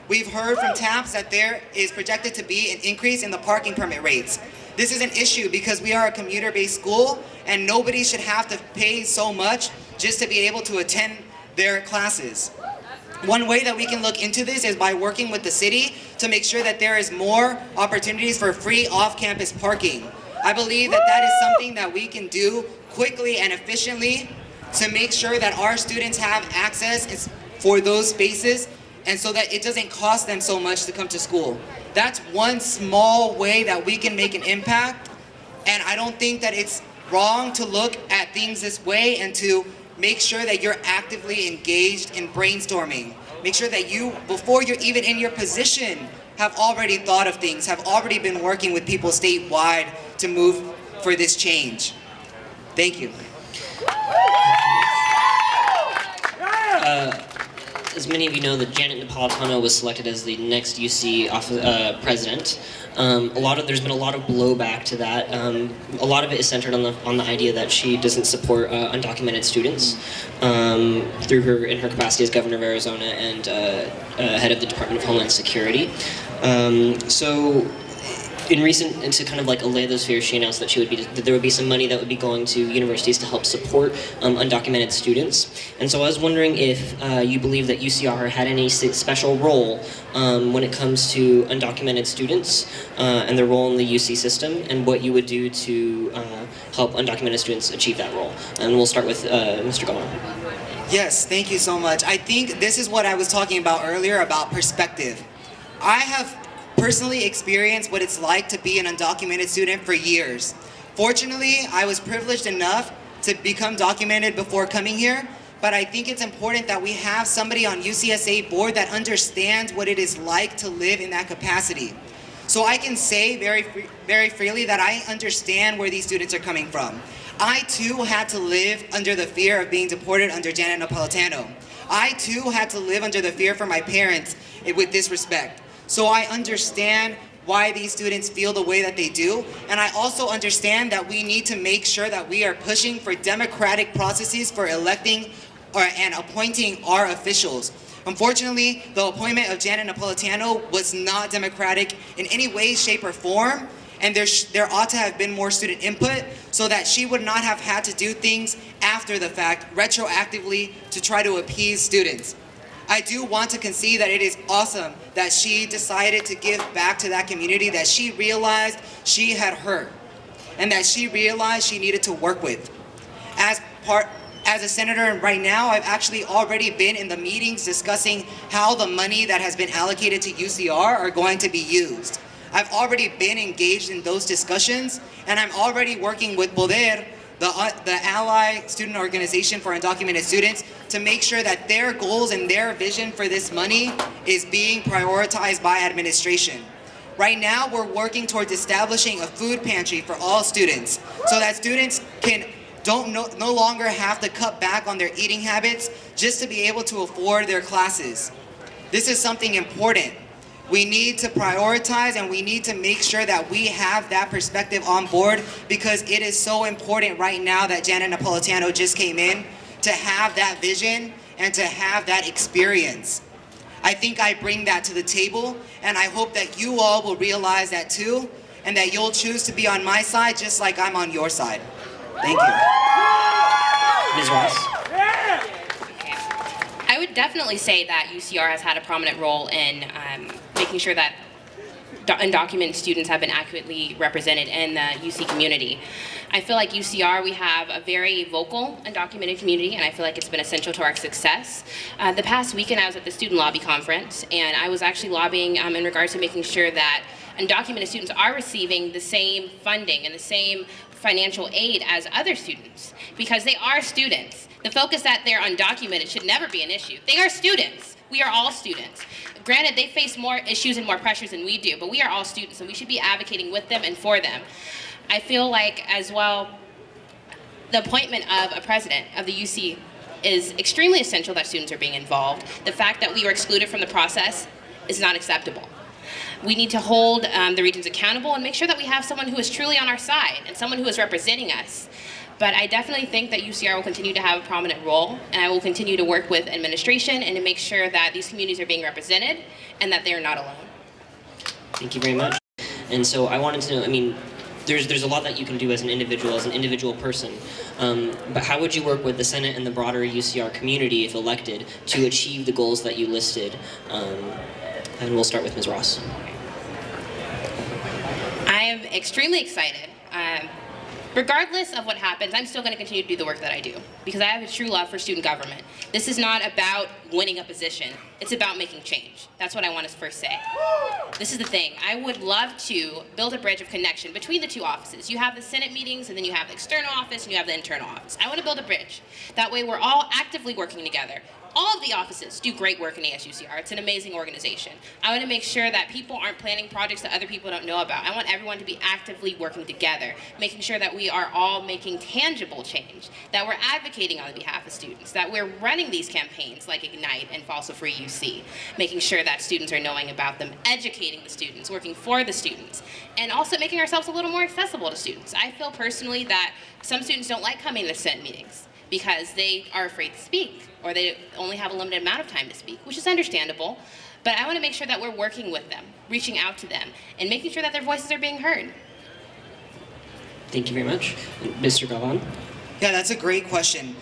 We've heard from TAPS that there is projected to be an increase in the parking permit rates. This is an issue because we are a commuter-based school, and nobody should have to pay so much just to be able to attend their classes. One way that we can look into this is by working with the city to make sure that there is more opportunities for free off-campus parking. I believe that that is something that we can do quickly and efficiently to make sure that our students have access for those spaces, and so that it doesn't cost them so much to come to school. That's one small way that we can make an impact, and I don't think that it's wrong to look at things this way and to make sure that you're actively engaged in brainstorming. Make sure that you, before you're even in your position, have already thought of things, have already been working with people statewide to move for this change. Thank you. As many of you know, that Janet Napolitano was selected as the next UC president. There's been a lot of blowback to that. A lot of it is centered on the idea that she doesn't support undocumented students in her capacity as governor of Arizona and head of the Department of Homeland Security. And to kind of like allay those fears, she announced that there would be some money that would be going to universities to help support undocumented students. And so I was wondering if you believe that UCR had any special role when it comes to undocumented students and their role in the UC system, and what you would do to help undocumented students achieve that role. And we'll start with Mr. Gomez. Yes, thank you so much. I think this is what I was talking about earlier about perspective. I have personally experienced what it's like to be an undocumented student for years. Fortunately, I was privileged enough to become documented before coming here, but I think it's important that we have somebody on UCSA board that understands what it is like to live in that capacity. So I can say very freely that I understand where these students are coming from. I too had to live under the fear of being deported under Janet Napolitano. I too had to live under the fear for my parents with disrespect. So I understand why these students feel the way that they do, and I also understand that we need to make sure that we are pushing for democratic processes for electing and appointing our officials. Unfortunately, the appointment of Janet Napolitano was not democratic in any way, shape, or form, and there ought to have been more student input so that she would not have had to do things after the fact, retroactively, to try to appease students. I do want to concede that it is awesome that she decided to give back to that community that she realized she had hurt, and that she realized she needed to work with. As a senator right now, I've actually already been in the meetings discussing how the money that has been allocated to UCR are going to be used. I've already been engaged in those discussions, and I'm already working with Poder, the ally student organization for undocumented students, to make sure that their goals and their vision for this money is being prioritized by administration. Right now, we're working towards establishing a food pantry for all students so that students no longer have to cut back on their eating habits just to be able to afford their classes. This is something important. We need to prioritize, and we need to make sure that we have that perspective on board, because it is so important right now that Janet Napolitano just came in to have that vision and to have that experience. I think I bring that to the table, and I hope that you all will realize that too, and that you'll choose to be on my side just like I'm on your side. Thank you. Ms. Ross? I would definitely say that UCR has had a prominent role in making sure that undocumented students have been accurately represented in the UC community. I feel like UCR, we have a very vocal undocumented community, and I feel like it's been essential to our success. The past weekend I was at the Student Lobby Conference, and I was actually lobbying in regards to making sure that undocumented students are receiving the same funding and the same financial aid as other students, because they are students. The focus that they're undocumented should never be an issue. They are students. We are all students. Granted, they face more issues and more pressures than we do, but we are all students, and we should be advocating with them and for them. I feel like, as well, the appointment of a president of the UC is extremely essential that students are being involved. The fact that we were excluded from the process is not acceptable. We need to hold the regions accountable and make sure that we have someone who is truly on our side and someone who is representing us. But I definitely think that UCR will continue to have a prominent role, and I will continue to work with administration and to make sure that these communities are being represented and that they are not alone. Thank you very much. And so I wanted to know, I mean, there's a lot that you can do as an individual person, but how would you work with the Senate and the broader UCR community, if elected, to achieve the goals that you listed? And we'll start with Ms. Ross. I am extremely excited. Regardless of what happens, I'm still going to continue to do the work that I do, because I have a true love for student government. This is not about winning a position. It's about making change. That's what I want to first say. This is the thing. I would love to build a bridge of connection between the two offices. You have the Senate meetings, and then you have the external office, and you have the internal office. I want to build a bridge. That way we're all actively working together. All of the offices do great work in ASUCR. It's an amazing organization. I want to make sure that people aren't planning projects that other people don't know about. I want everyone to be actively working together, making sure that we are all making tangible change, that we're advocating on behalf of students, that we're running these campaigns like Ignite and FALSA Free UC, making sure that students are knowing about them, educating the students, working for the students, and also making ourselves a little more accessible to students. I feel personally that some students don't like coming to Senate meetings because they are afraid to speak, or they only have a limited amount of time to speak, which is understandable. But I want to make sure that we're working with them, reaching out to them, and making sure that their voices are being heard. Thank you very much. Mr. Galvan? Yeah, that's a great question.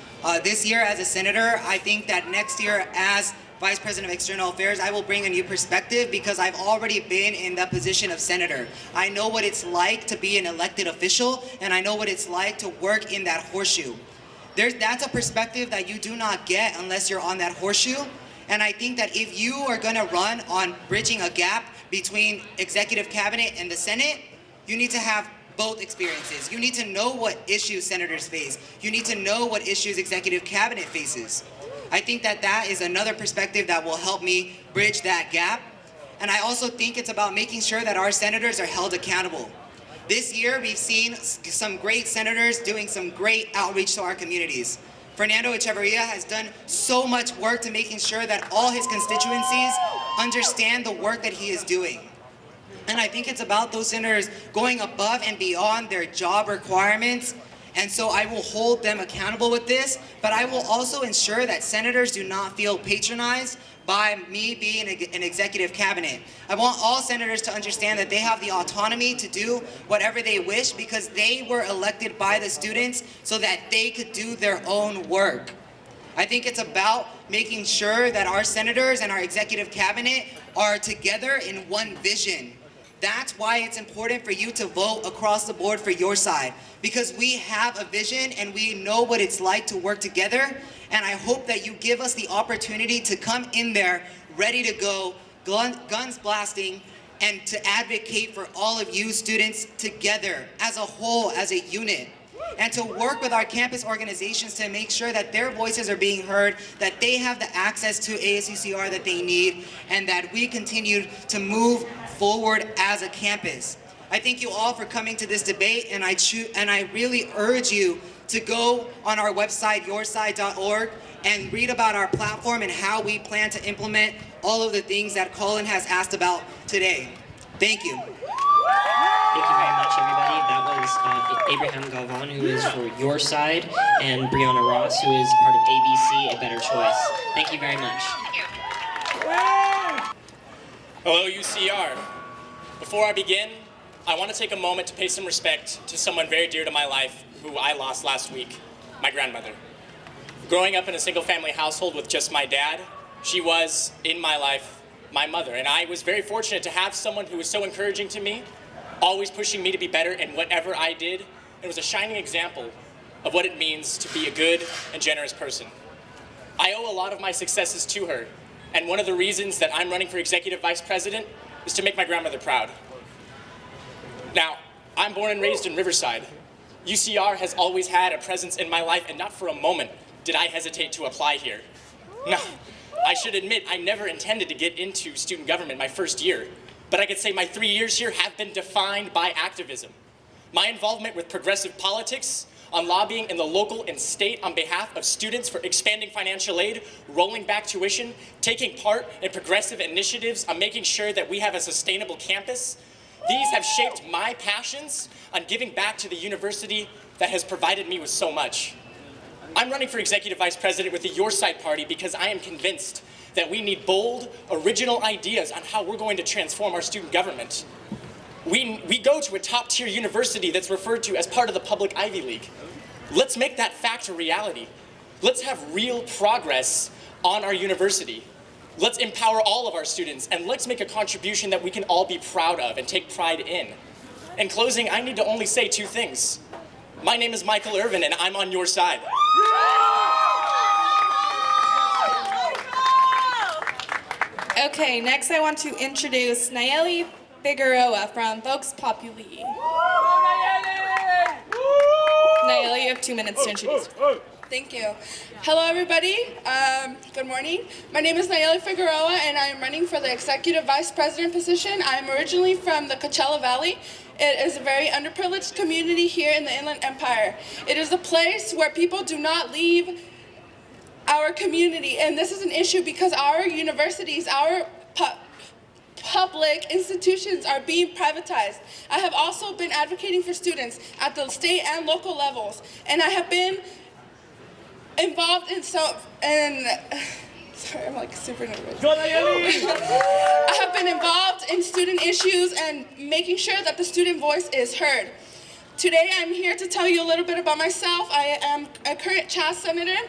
This year as a senator, I think that next year as Vice President of External Affairs, I will bring a new perspective, because I've already been in the position of senator. I know what it's like to be an elected official, and I know what it's like to work in that horseshoe. That's a perspective that you do not get unless you're on that horseshoe. And I think that if you are going to run on bridging a gap between executive cabinet and the Senate, you need to have both experiences. You need to know what issues senators face. You need to know what issues executive cabinet faces. I think that that is another perspective that will help me bridge that gap. And I also think it's about making sure that our senators are held accountable. This year, we've seen some great senators doing some great outreach to our communities. Fernando Echeverria has done so much work to making sure that all his constituencies understand the work that he is doing. And I think it's about those senators going above and beyond their job requirements. And so I will hold them accountable with this, but I will also ensure that senators do not feel patronized by me being an executive cabinet. I want all senators to understand that they have the autonomy to do whatever they wish, because they were elected by the students so that they could do their own work. I think it's about making sure that our senators and our executive cabinet are together in one vision. That's why it's important for you to vote across the board for your side, because we have a vision and we know what it's like to work together. And I hope that you give us the opportunity to come in there ready to go, guns blasting, and to advocate for all of you students together as a whole, as a unit, and to work with our campus organizations to make sure that their voices are being heard, that they have the access to ASUCR that they need, and that we continue to move forward as a campus. I thank you all for coming to this debate, and I really urge you to go on our website, yourside.org, and read about our platform and how we plan to implement all of the things that Colin has asked about today. Thank you. Thank you very much, everybody. That was Abraham Galvan, who is for Your Side, and Brianna Ross, who is part of ABC, A Better Choice. Thank you very much. Hello, UCR. Before I begin, I want to take a moment to pay some respect to someone very dear to my life who I lost last week, my grandmother. Growing up in a single-family household with just my dad, she was, in my life, my mother. And I was very fortunate to have someone who was so encouraging to me, always pushing me to be better in whatever I did. It was a shining example of what it means to be a good and generous person. I owe a lot of my successes to her, and one of the reasons that I'm running for executive vice president is to make my grandmother proud. Now, I'm born and raised in Riverside. UCR has always had a presence in my life, and not for a moment did I hesitate to apply here. Now, I should admit I never intended to get into student government my first year, but I could say my 3 years here have been defined by activism. My involvement with progressive politics, on lobbying in the local and state on behalf of students for expanding financial aid, rolling back tuition, taking part in progressive initiatives on making sure that we have a sustainable campus. These have shaped my passions on giving back to the university that has provided me with so much. I'm running for executive vice president with the Your Side Party because I am convinced that we need bold, original ideas on how we're going to transform our student government. We go to a top-tier university that's referred to as part of the public Ivy League. Let's make that fact a reality. Let's have real progress on our university. Let's empower all of our students, and let's make a contribution that we can all be proud of and take pride in. In closing, I need to only say two things. My name is Michael Irvin, and I'm on your side. Okay, next I want to introduce Nayeli Figueroa from Vox Populi. Nayeli, you have 2 minutes to introduce. Thank you. Hello, everybody. Good morning. My name is Nayeli Figueroa, and I am running for the Executive Vice President position. I am originally from the Coachella Valley. It is a very underprivileged community here in the Inland Empire. It is a place where people do not leave our community, and this is an issue because our universities, our public institutions are being privatized. I have also been advocating for students at the state and local levels, and I have been involved in sorry, I'm like super nervous. I have been involved in student issues and making sure that the student voice is heard. Today I'm here to tell you a little bit about myself. I am a current CHAS senator.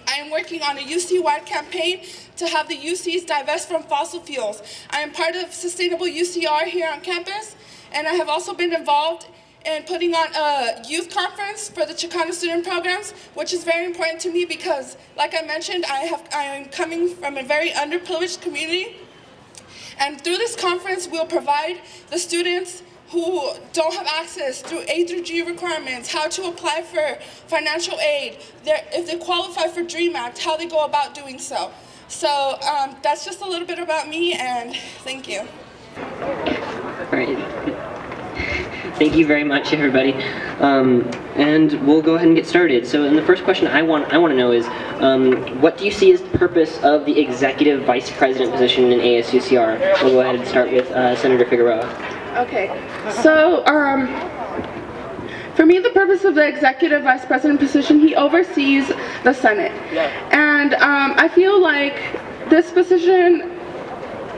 I am working on a UC-wide campaign to have the UCs divest from fossil fuels. I am part of Sustainable UCR here on campus, and I have also been involved in putting on a youth conference for the Chicano student programs, which is very important to me because, like I mentioned, I am coming from a very underprivileged community. And through this conference, we'll provide the students who don't have access through A through G requirements, how to apply for financial aid, if they qualify for DREAM Act, how they go about doing so. So that's just a little bit about me, and thank you. All right. Thank you very much, everybody. And we'll go ahead and get started. So, the first question I want to know is, what do you see as the purpose of the executive vice president position in ASUCR? We'll go ahead and start with Senator Figueroa. Okay, so for me, the purpose of the executive vice president position, he oversees the Senate. And I feel like this position,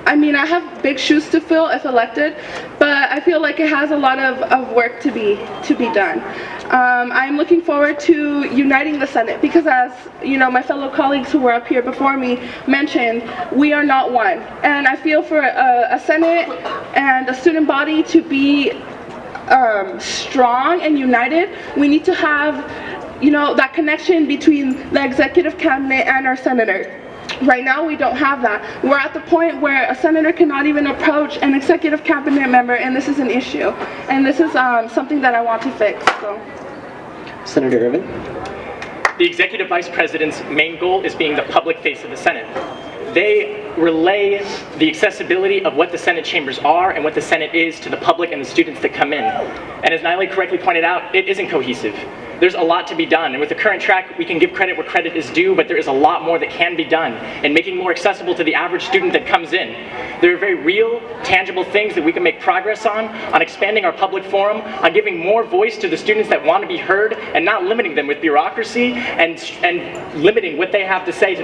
I mean, I have big shoes to fill if elected, but I feel like it has a lot of work to be done. I'm looking forward to uniting the Senate because, as you know, my fellow colleagues who were up here before me mentioned, we are not one. And I feel for a Senate and a student body to be strong and united, we need to have, you know, that connection between the executive cabinet and our senators. Right now, we don't have that. We're at the point where a senator cannot even approach an executive cabinet member, and this is an issue. And this is something that I want to fix. So. Senator Irvin. The executive vice president's main goal is being the public face of the Senate. They relay the accessibility of what the Senate chambers are and what the Senate is to the public and the students that come in. And as Niley correctly pointed out, it isn't cohesive. There's a lot to be done, and with the current track, we can give credit where credit is due, but there is a lot more that can be done, and making more accessible to the average student that comes in. There are very real, tangible things that we can make progress on expanding our public forum, on giving more voice to the students that want to be heard, and not limiting them with bureaucracy, and limiting what they have to say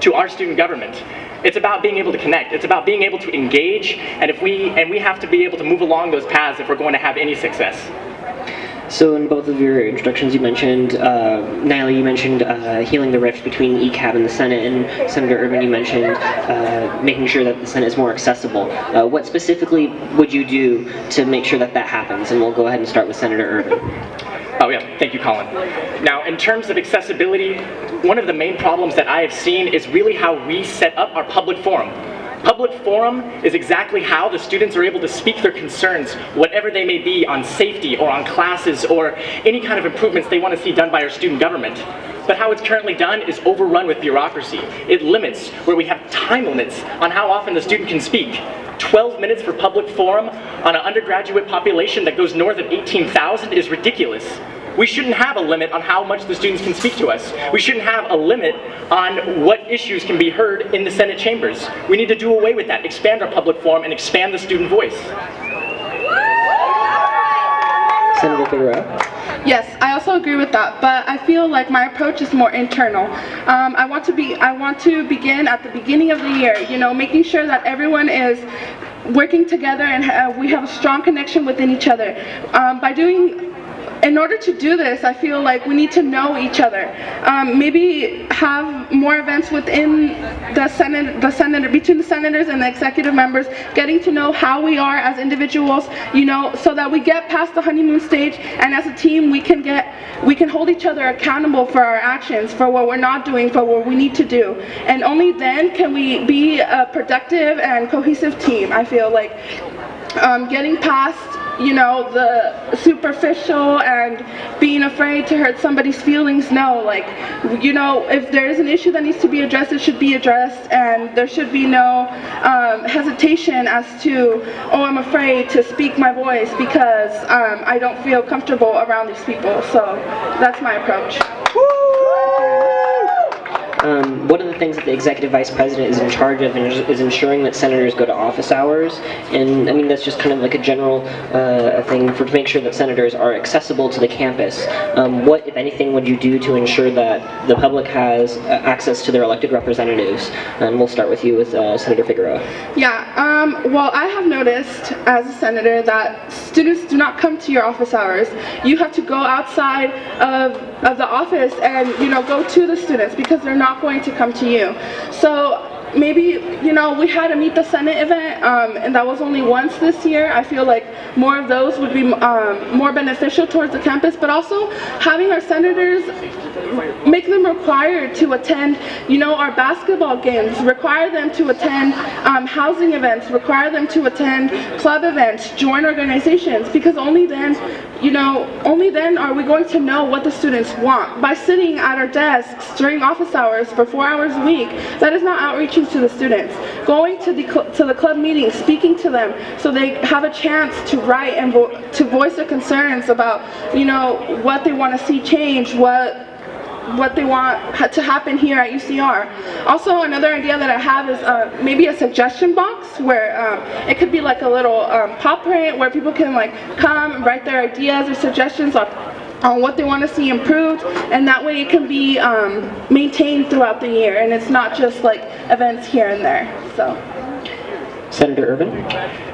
to our student government. It's about being able to connect. It's about being able to engage, and we have to be able to move along those paths if we're going to have any success. So in both of your introductions, you mentioned, Niley, you mentioned healing the rift between ECAB and the Senate, and Senator Irvin, you mentioned making sure that the Senate is more accessible. What specifically would you do to make sure that that happens? And we'll go ahead and start with Senator Irvin. Oh yeah, thank you, Colin. Now, in terms of accessibility, one of the main problems that I have seen is really how we set up our public forum. Public forum is exactly how the students are able to speak their concerns, whatever they may be, on safety or on classes or any kind of improvements they want to see done by our student government. But how it's currently done is overrun with bureaucracy. It limits, where we have time limits on how often the student can speak. 12 minutes for public forum on an undergraduate population that goes north of 18,000 is ridiculous. We shouldn't have a limit on how much the students can speak to us. We shouldn't have a limit on what issues can be heard in the Senate chambers. We need to do away with that, expand our public forum, and expand the student voice. Senator Figueroa. Yes, I also agree with that, but I feel like my approach is more internal. I want to begin at the beginning of the year, making sure that everyone is working together and we have a strong connection within each other. In order to do this, I feel like we need to know each other. Maybe have more events within the Senate, between the senators and the executive members, getting to know how we are as individuals, so that we get past the honeymoon stage, and as a team we can hold each other accountable for our actions, for what we're not doing, for what we need to do. And only then can we be a productive and cohesive team. I feel like getting past the superficial and being afraid to hurt somebody's feelings. No, if there is an issue that needs to be addressed, it should be addressed, and there should be no hesitation as to, oh, I'm afraid to speak my voice because I don't feel comfortable around these people. So that's my approach. One of the things that the executive vice president is in charge of is ensuring that senators go to office hours, and I mean that's just kind of like a general thing to make sure that senators are accessible to the campus. What, if anything, would you do to ensure that the public has access to their elected representatives? And we'll start with you with Senator Figueroa. Yeah, well, I have noticed as a senator that students do not come to your office hours. You have to go outside of the office and go to the students because they're not going to come to you. So maybe, we had a Meet the Senate event, and that was only once this year. I feel like more of those would be more beneficial towards the campus, but also having our senators, make them required to attend, our basketball games, require them to attend housing events, require them to attend club events, join organizations, because only then are we going to know what the students want. By sitting at our desks during office hours for 4 hours a week, that is not outreaching to the students. Going to the club meetings, speaking to them so they have a chance to write and to voice their concerns about, what they want to see change, what they want to happen here at UCR. Also, another idea that I have is maybe a suggestion box where it could be like a little pop print where people can come and write their ideas or suggestions on what they want to see improved, and that way it can be maintained throughout the year, and it's not just events here and there. So, Senator Irvin?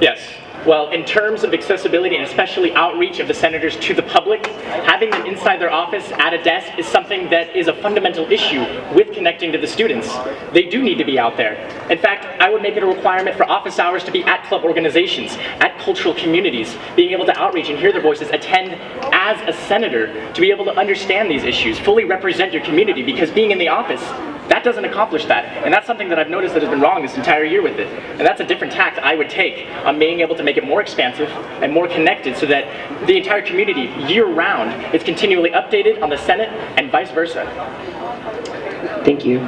Yes. Well, in terms of accessibility and especially outreach of the senators to the public, having them inside their office at a desk is something that is a fundamental issue with connecting to the students. They do need to be out there. In fact, I would make it a requirement for office hours to be at club organizations, at cultural communities, being able to outreach and hear their voices, attend as a senator to be able to understand these issues, fully represent your community, because being in the office That doesn't accomplish that. And that's something that I've noticed that has been wrong this entire year with it. And that's a different tact I would take on being able to make it more expansive and more connected so that the entire community year-round is continually updated on the Senate and vice versa. Thank you.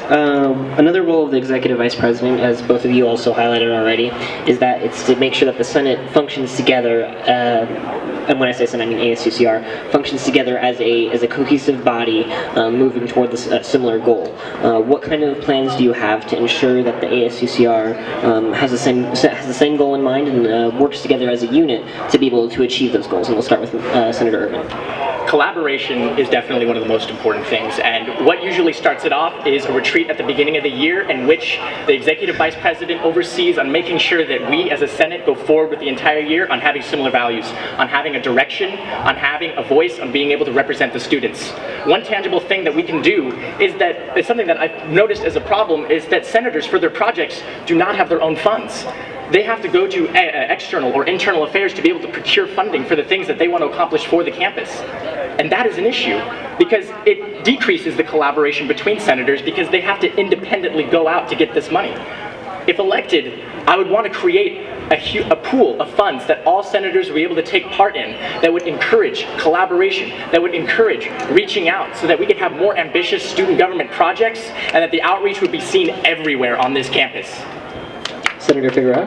Another role of the Executive Vice President, as both of you also highlighted already, is that it's to make sure that the Senate functions together, and when I say Senate I mean ASUCR, functions together as a cohesive body moving toward this similar goal. What kind of plans do you have to ensure that the ASUCR has the same goal in mind and works together as a unit to be able to achieve those goals? And we'll start with Senator Urban. Collaboration is definitely one of the most important things, and what usually starts it off is a retreat at the beginning of the year in which the Executive Vice President oversees on making sure that we as a Senate go forward with the entire year on having similar values, on having a direction, on having a voice, on being able to represent the students. One tangible thing that we can do is that, it's something that I've noticed as a problem, is that senators for their projects do not have their own funds. They have to go to external or internal affairs to be able to procure funding for the things that they want to accomplish for the campus. And that is an issue because it decreases the collaboration between senators because they have to independently go out to get this money. If elected, I would want to create a pool of funds that all senators will be able to take part in that would encourage collaboration, that would encourage reaching out so that we could have more ambitious student government projects and that the outreach would be seen everywhere on this campus. Senator Figueroa?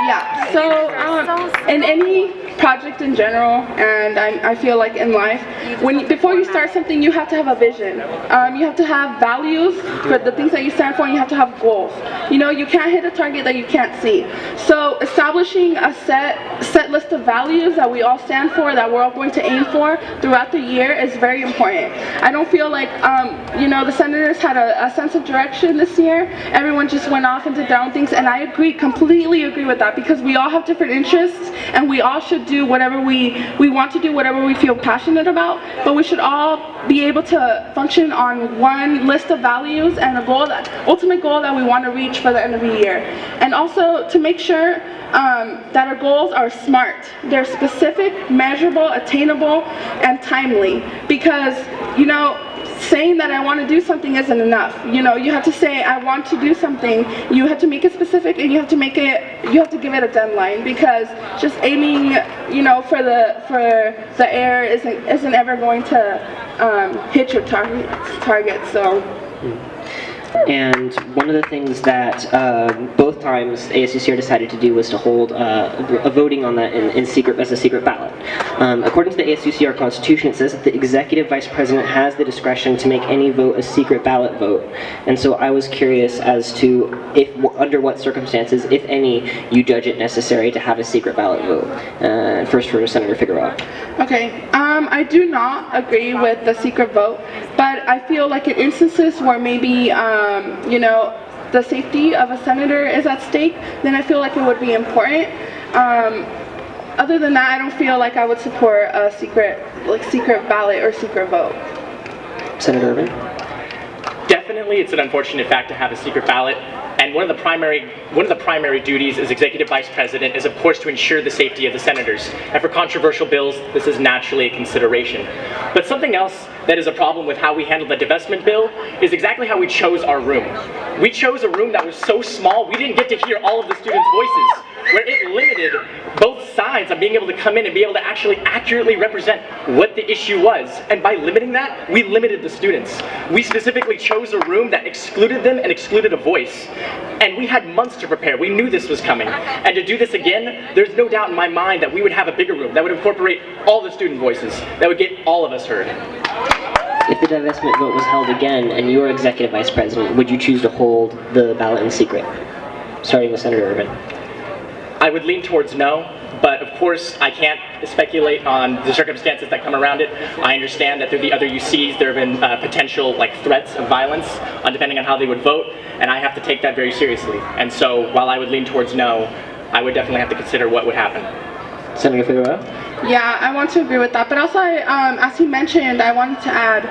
Yeah, so in any project in general, and I feel like in life, before you start something, you have to have a vision. You have to have values for the things that you stand for, and you have to have goals. You know, you can't hit a target that you can't see. So establishing a set list of values that we all stand for, that we're all going to aim for throughout the year is very important. I don't feel like, you know, the senators had a sense of direction this year. Everyone just went off and did their own things, and I completely agree with that, because we all have different interests, and we all should do whatever we want to do, whatever we feel passionate about, but we should all be able to function on one list of values and a goal, ultimate goal that we want to reach for the end of the year. And also to make sure that our goals are smart. They're specific, measurable, attainable, and timely, because, you know, saying that I want to do something isn't enough. You know, you have to say I want to do something. You have to make it specific, and you have to give it a deadline, because just aiming, you know, for the air isn't ever going to hit your target. So. And one of the things that both times ASUCR decided to do was to hold a voting on that in secret, as a secret ballot. According to the ASUCR Constitution, it says that the Executive Vice President has the discretion to make any vote a secret ballot vote. And so I was curious as to under what circumstances, if any, you judge it necessary to have a secret ballot vote. First for Senator Figueroa. Okay, I do not agree with the secret vote, but I feel like in instances where maybe you know, the safety of a senator is at stake, then I feel like it would be important. Other than that, I don't feel like I would support a secret ballot or secret vote. Senator Urban? Definitely, it's an unfortunate fact to have a secret ballot. And one of the primary duties as Executive Vice President is, of course, to ensure the safety of the senators. And for controversial bills, this is naturally a consideration. But something else that is a problem with how we handled the divestment bill is exactly how we chose our room. We chose a room that was so small, we didn't get to hear all of the students' voices, where it limited both sides on being able to come in and be able to actually accurately represent what the issue was. And by limiting that, we limited the students. We specifically chose a room that excluded them and excluded a voice. And we had months to prepare. We knew this was coming. And to do this again, there's no doubt in my mind that we would have a bigger room that would incorporate all the student voices, that would get all of us heard. If the divestment vote was held again and you were Executive Vice President, would you choose to hold the ballot in secret? Starting with Senator Urban. I would lean towards no, but of course I can't speculate on the circumstances that come around it. I understand that through the other UCs there have been potential threats of violence depending on how they would vote, and I have to take that very seriously. And so while I would lean towards no, I would definitely have to consider what would happen. Senator Figueroa? Yeah, I want to agree with that, but also, as he mentioned, I wanted to add,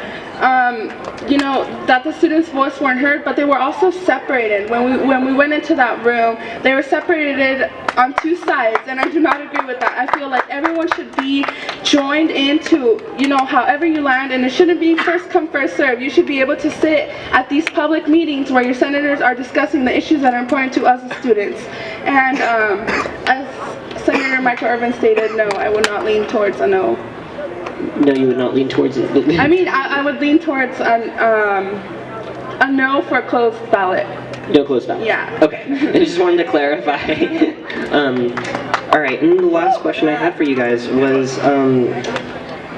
you know, that the students' voice weren't heard, but they were also separated. When we went into that room, they were separated on two sides, and I do not agree with that. I feel like everyone should be joined into, you know, however you land, and it shouldn't be first come, first serve. You should be able to sit at these public meetings where your senators are discussing the issues that are important to us as students. And as Senator Michael Irvin stated, no, I would not lean towards a no. No, you would not lean towards it. I mean, I would lean towards a no for a closed ballot. No closed ballot? Yeah. Okay, I just wanted to clarify. All right, and the last question I had for you guys was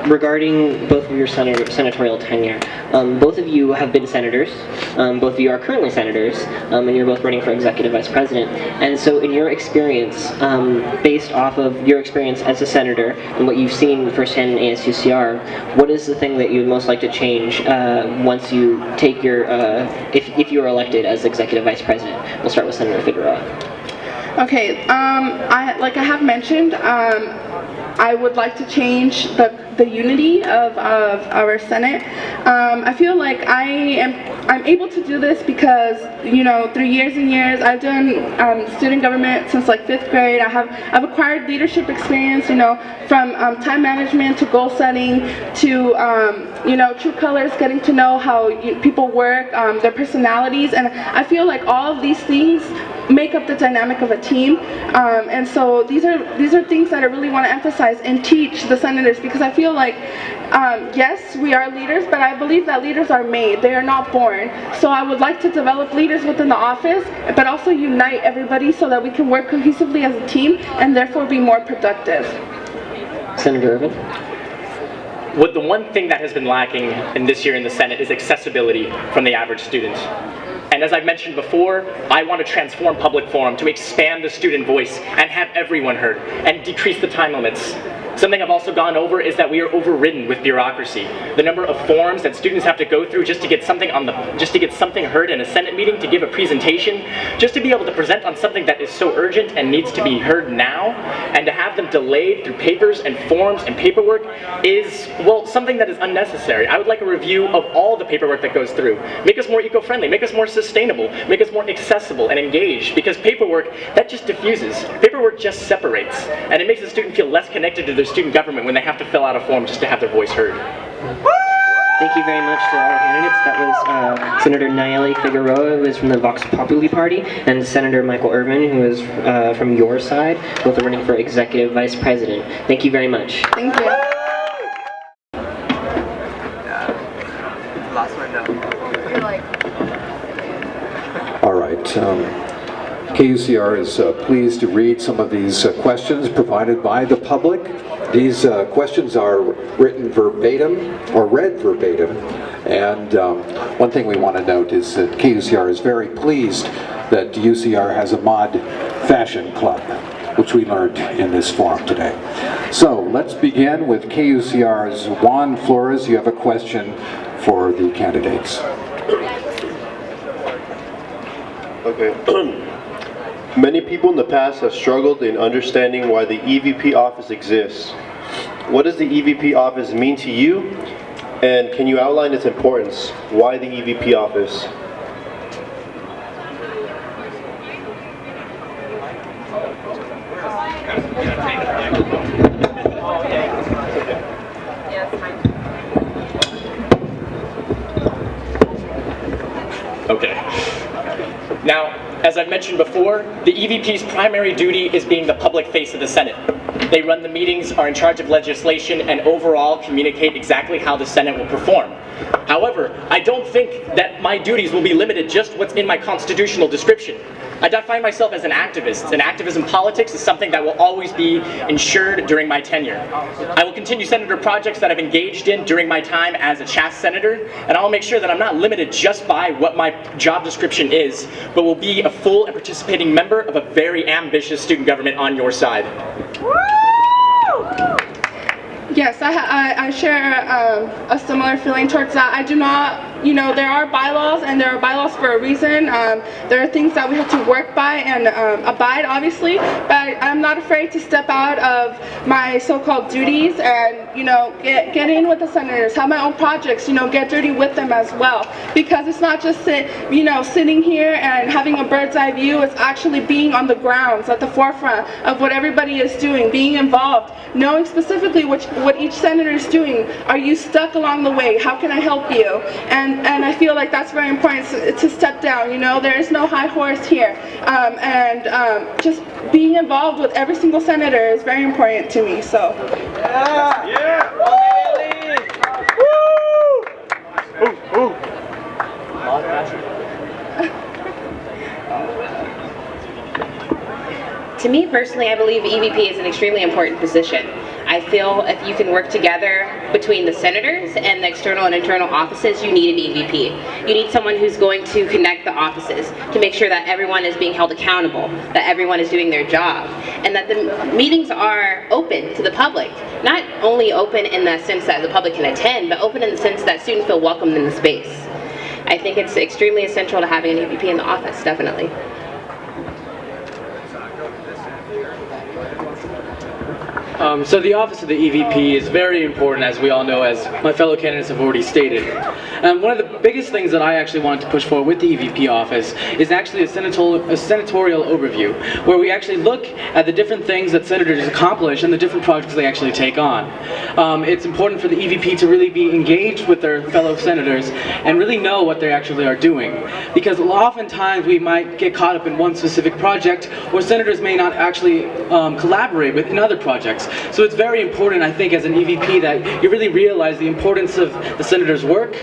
regarding both of your senatorial tenure. Both of you have been senators, both of you are currently senators, and you're both running for executive vice president. And so in your experience, based off of your experience as a senator and what you've seen firsthand in ASUCR, what is the thing that you'd most like to change once you take your, if you are elected as executive vice president? We'll start with Senator Figueroa. Okay, like I have mentioned, I would like to change the unity of our Senate. I feel like I'm able to do this because, you know, through years and years, I've done student government since like 5th grade. I've acquired leadership experience, you know, from time management to goal setting to, you know, true colors, getting to know how people work, their personalities, and I feel like all of these things make up the dynamic of a team, and so these are things that I really want to emphasize and teach the senators, because I feel like yes, we are leaders, but I believe that leaders are made, they are not born. So I would like to develop leaders within the office, but also unite everybody so that we can work cohesively as a team and therefore be more productive. Senator Irvin? What the one thing that has been lacking in this year in the Senate is accessibility from the average student. And as I've mentioned before, I want to transform public forum to expand the student voice and have everyone heard and decrease the time limits. Something I've also gone over is that we are overridden with bureaucracy. The number of forms that students have to go through just to get something heard in a Senate meeting, to give a presentation, just to be able to present on something that is so urgent and needs to be heard now, and to have them delayed through papers and forms and paperwork is, well, something that is unnecessary. I would like a review of all the paperwork that goes through. Make us more eco-friendly, make us more sustainable, make us more accessible and engaged, because paperwork, that just diffuses. Paperwork just separates, and it makes the student feel less connected to their student government when they have to fill out a form just to have their voice heard. Thank you very much to our candidates. That was Senator Nayeli Figueroa, who is from the Vox Populi Party, and Senator Michael Irvin, who is from your side, both are running for executive vice president. Thank you very much. Thank you. All right. KUCR is pleased to read some of these questions provided by the public. These questions are written verbatim, or read verbatim, and one thing we want to note is that KUCR is very pleased that UCR has a mod fashion club, which we learned in this forum today. So let's begin with KUCR's Juan Flores. You have a question for the candidates. Okay. Many people in the past have struggled in understanding why the EVP office exists. What does the EVP office mean to you? And can you outline its importance? Why the EVP office? Okay. Now, as I've mentioned before, the EVP's primary duty is being the public face of the Senate. They run the meetings, are in charge of legislation, and overall communicate exactly how the Senate will perform. However, I don't think that my duties will be limited just what's in my constitutional description. I define myself as an activist, and activism politics is something that will always be ensured during my tenure. I will continue senator projects that I've engaged in during my time as a CHAS senator, and I'll make sure that I'm not limited just by what my job description is, but will be a full and participating member of a very ambitious student government on your side. Yes, I share a similar feeling towards that. I do not you know, there are bylaws, and there are bylaws for a reason. There are things that we have to work by and abide, obviously, but I'm not afraid to step out of my so-called duties and, you know, get in with the senators, have my own projects, you know, get dirty with them as well. Because it's not just sitting here and having a bird's eye view, it's actually being on the grounds, at the forefront of what everybody is doing, being involved, knowing specifically what each senator is doing. Are you stuck along the way? How can I help you? And I feel like that's very important to step down, you know, there is no high horse here. Just being involved with every single senator is very important to me, so. Yeah! Yeah! Woo! Ooh, ooh. To me personally, I believe EVP is an extremely important position. I feel if you can work together between the senators and the external and internal offices, you need an EVP. You need someone who's going to connect the offices to make sure that everyone is being held accountable, that everyone is doing their job, and that the meetings are open to the public. Not only open in the sense that the public can attend, but open in the sense that students feel welcomed in the space. I think it's extremely essential to having an EVP in the office, definitely. So the office of the EVP is very important, as we all know, as my fellow candidates have already stated. One of the biggest things that I actually wanted to push forward with the EVP office is actually a senatorial overview, where we actually look at the different things that senators accomplish and the different projects they actually take on. It's important for the EVP to really be engaged with their fellow senators and really know what they actually are doing. Because oftentimes we might get caught up in one specific project, or senators may not actually collaborate with in other projects. So it's very important, I think, as an EVP that you really realize the importance of the senator's work,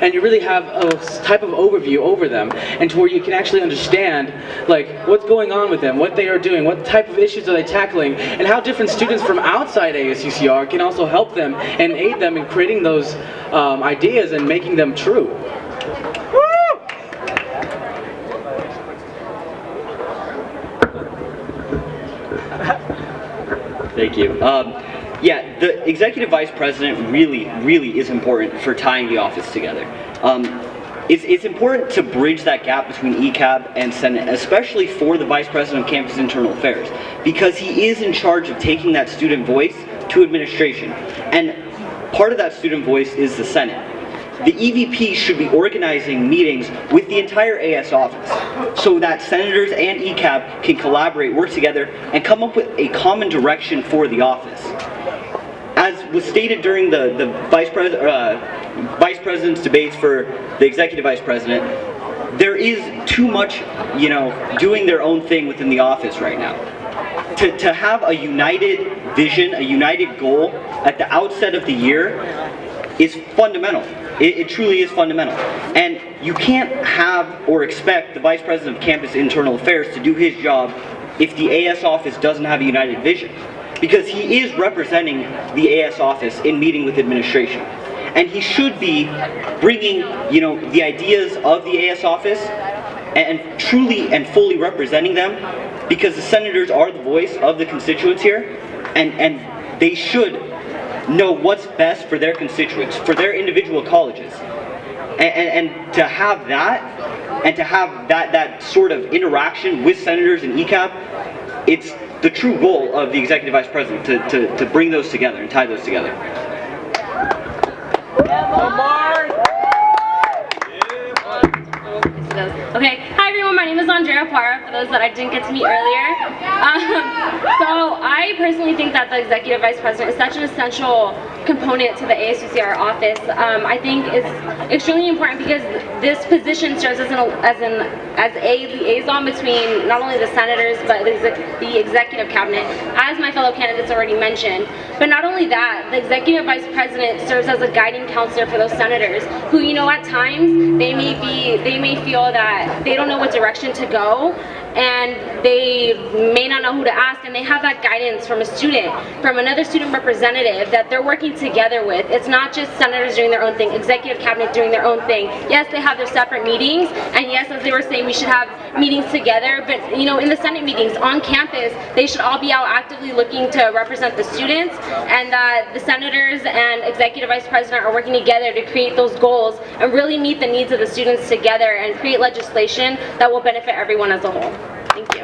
and you really have a type of overview over them, and to where you can actually understand like what's going on with them, what they are doing, what type of issues are they tackling, and how different students from outside ASUCR can also help them and aid them in creating those ideas and making them true. Thank you. Yeah, the executive vice president really is important for tying the office together. It's important to bridge that gap between ECAB and Senate, especially for the vice president of campus internal affairs, because he is in charge of taking that student voice to administration. And part of that student voice is the Senate. The EVP should be organizing meetings with the entire AS office so that senators and ECAB can collaborate, work together, and come up with a common direction for the office. As was stated during the vice president's debates for the executive vice president, there is too much, you know, doing their own thing within the office right now. To have a united vision, a united goal at the outset of the year is fundamental. It truly is fundamental. And you can't have or expect the Vice President of Campus Internal Affairs to do his job if the AS office doesn't have a united vision. Because he is representing the AS office in meeting with administration. And he should be bringing, you know, the ideas of the AS office and truly and fully representing them, because the senators are the voice of the constituents here, and they should know what's best for their constituents, for their individual colleges. And to have that, and to have that sort of interaction with senators and ECAP, it's the true goal of the executive vice president to bring those together and tie those together. Okay, hi everyone, my name is Andrea Parra, for those that I didn't get to meet earlier. So I personally think that the executive vice president is such an essential component to the ASUCR office. I think it's extremely important because this position serves as a liaison between not only the senators but the executive cabinet, as my fellow candidates already mentioned. But not only that, the executive vice president serves as a guiding counselor for those senators who, you know, at times they may feel that they don't know what direction to go, and they may not know who to ask, and they have that guidance from a student, from another student representative, that they're working working together with. It's not just senators doing their own thing, executive cabinet doing their own thing. Yes, they have their separate meetings, and yes, as they were saying, we should have meetings together, but you know, in the Senate meetings on campus, they should all be out actively looking to represent the students, and that the senators and executive vice president are working together to create those goals and really meet the needs of the students together and create legislation that will benefit everyone as a whole. Thank you.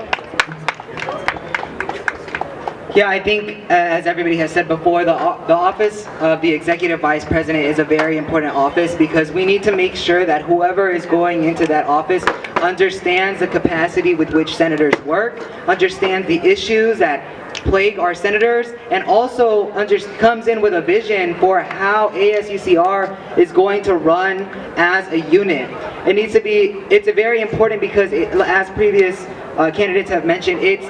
Yeah, I think, as everybody has said before, the office of the Executive Vice President is a very important office because we need to make sure that whoever is going into that office understands the capacity with which senators work, understands the issues that plague our senators, and also comes in with a vision for how ASUCR is going to run as a unit. It's very important because, as previous candidates have mentioned, it's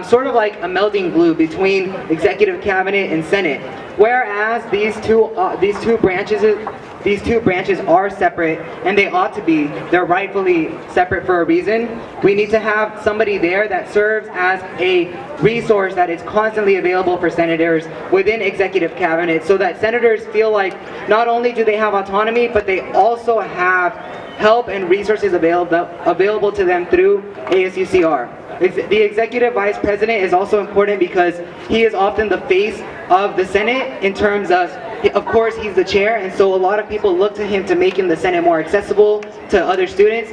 sort of like a melding glue between executive cabinet and Senate. Whereas these two branches are separate, and they ought to be. They're rightfully separate for a reason. We need to have somebody there that serves as a resource that is constantly available for senators within executive cabinet, so that senators feel like not only do they have autonomy, but they also have help and resources available to them through ASUCR. The Executive Vice President is also important because he is often the face of the Senate in terms of course, he's the chair, and so a lot of people look to him to make the Senate more accessible to other students.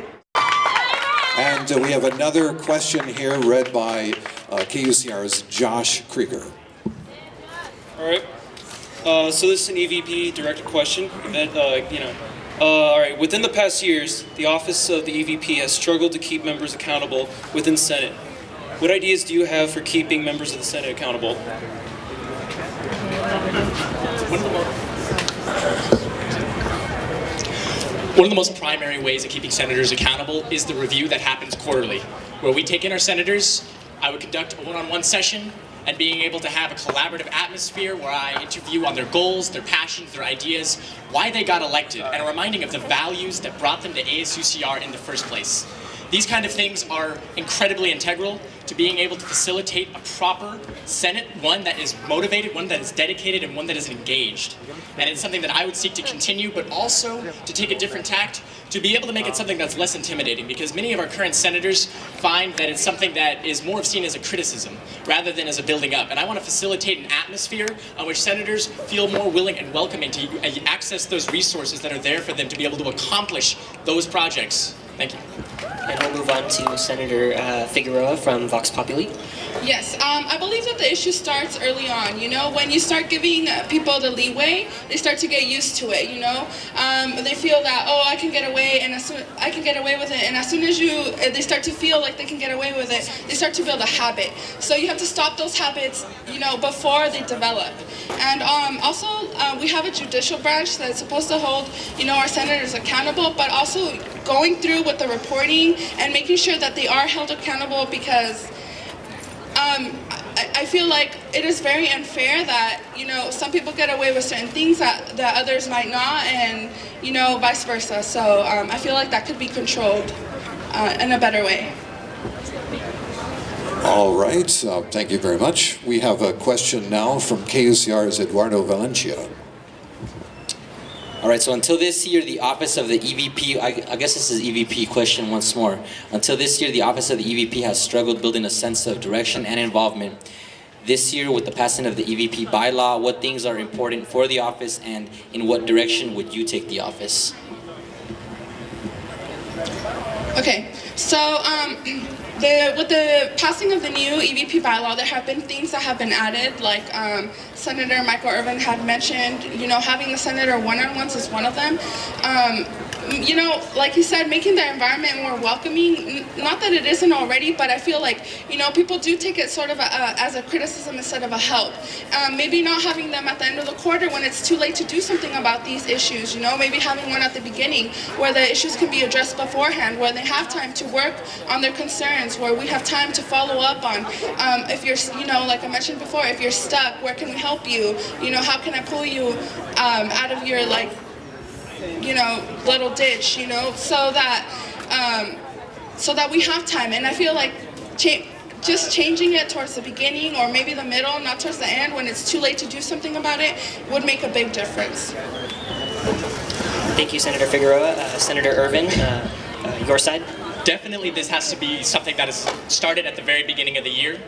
And we have another question here read by KUCR's Josh Krieger. All right. So this is an EVP directed question. All right. Within the past years, the office of the EVP has struggled to keep members accountable within Senate. What ideas do you have for keeping members of the Senate accountable? One of the most primary ways of keeping senators accountable is the review that happens quarterly, where we take in our senators. I would conduct a one-on-one session, and being able to have a collaborative atmosphere where I interview on their goals, their passions, their ideas, why they got elected, and a reminding of the values that brought them to ASUCR in the first place. These kind of things are incredibly integral to being able to facilitate a proper Senate, one that is motivated, one that is dedicated, and one that is engaged. And it's something that I would seek to continue, but also to take a different tact, to be able to make it something that's less intimidating, because many of our current senators find that it's something that is more seen as a criticism rather than as a building up. And I want to facilitate an atmosphere on which senators feel more willing and welcoming to access those resources that are there for them to be able to accomplish those projects. Thank you. And we'll move on to Senator Figueroa from Vox Populi. Yes, I believe that the issue starts early on. You know, when you start giving people the leeway, they start to get used to it. You know, they feel that, oh, I can get away, and I can get away with it. And as soon as they start to feel like they can get away with it, they start to build a habit. So you have to stop those habits, you know, before they develop. And also, we have a judicial branch that's supposed to hold, you know, our senators accountable, but also going through with the reporting and making sure that they are held accountable, because I feel like it is very unfair that, you know, some people get away with certain things that others might not, and, you know, vice versa. So I feel like that could be controlled in a better way. All right, thank you very much. We have a question now from KUCR's Eduardo Valencia. All right, so until this year, the office of the EVP, I guess this is EVP question once more. Until this year, the office of the EVP has struggled building a sense of direction and involvement. This year, with the passing of the EVP bylaw, what things are important for the office, and in what direction would you take the office? Okay, so with the passing of the new EVP bylaw, there have been things that have been added, like Senator Michael Irvin had mentioned, you know, having the senator one-on-ones is one of them. You know, like he said, making the environment more welcoming, not that it isn't already, but I feel like, you know, people do take it sort of as a criticism instead of a help. Maybe not having them at the end of the quarter when it's too late to do something about these issues, you know, maybe having one at the beginning where the issues can be addressed beforehand, where they have time to work on their concerns, where we have time to follow up on, if you're, you know, like I mentioned before, if you're stuck, where can we help you? You know, how can I pull you out of your, like, you know, little ditch, you know, so that we have time. And I feel like just changing it towards the beginning or maybe the middle, not towards the end when it's too late to do something about it, would make a big difference. Thank you, Senator Figueroa. Senator Irvin, your side? Definitely this has to be something that is started at the very beginning of the year.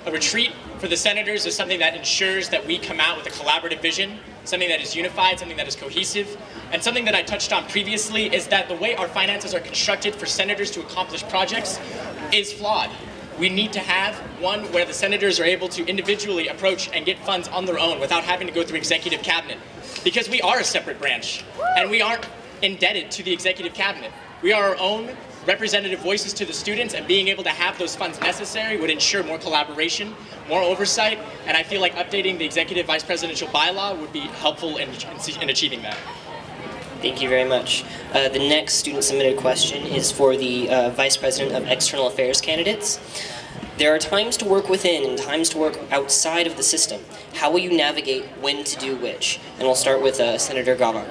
A retreat for the senators is something that ensures that we come out with a collaborative vision, something that is unified, something that is cohesive, and something that I touched on previously is that the way our finances are constructed for senators to accomplish projects is flawed. We need to have one where the senators are able to individually approach and get funds on their own without having to go through executive cabinet. Because we are a separate branch, and we aren't indebted to the executive cabinet. We are our own representative voices to the students, and being able to have those funds necessary would ensure more collaboration, more oversight, and I feel like updating the executive vice presidential bylaw would be helpful in achieving that. Thank you very much. The next student-submitted question is for the Vice President of External Affairs candidates. There are times to work within and times to work outside of the system. How will you navigate when to do which? And we'll start with Senator Galvan.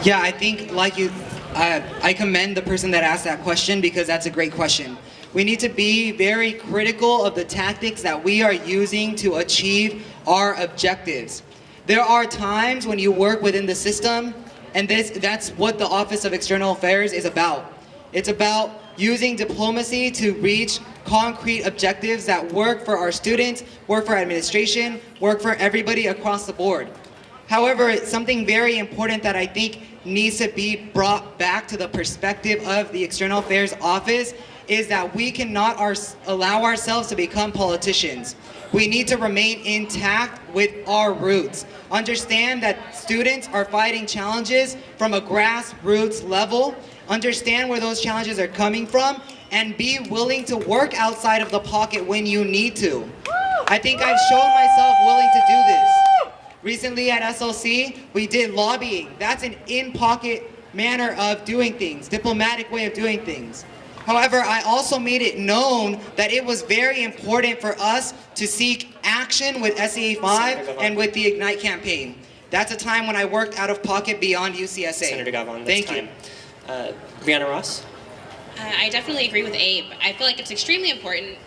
Yeah, I think I commend the person that asked that question because that's a great question. We need to be very critical of the tactics that we are using to achieve our objectives. There are times when you work within the system, and that's what the Office of External Affairs is about. It's about using diplomacy to reach concrete objectives that work for our students, work for administration, work for everybody across the board. However, something very important that I think needs to be brought back to the perspective of the External Affairs Office is that we cannot allow ourselves to become politicians. We need to remain intact with our roots. Understand that students are fighting challenges from a grassroots level. Understand where those challenges are coming from and be willing to work outside of the pocket when you need to. I think I've shown myself willing to do this. Recently at SLC, we did lobbying. That's an in-pocket manner of doing things, diplomatic way of doing things. However, I also made it known that it was very important for us to seek action with SEA 5 and with the Ignite campaign. That's a time when I worked out of pocket beyond UCSA. Senator Galvan, thank you. Brianna Ross? I definitely agree with Abe. I feel like it's extremely important.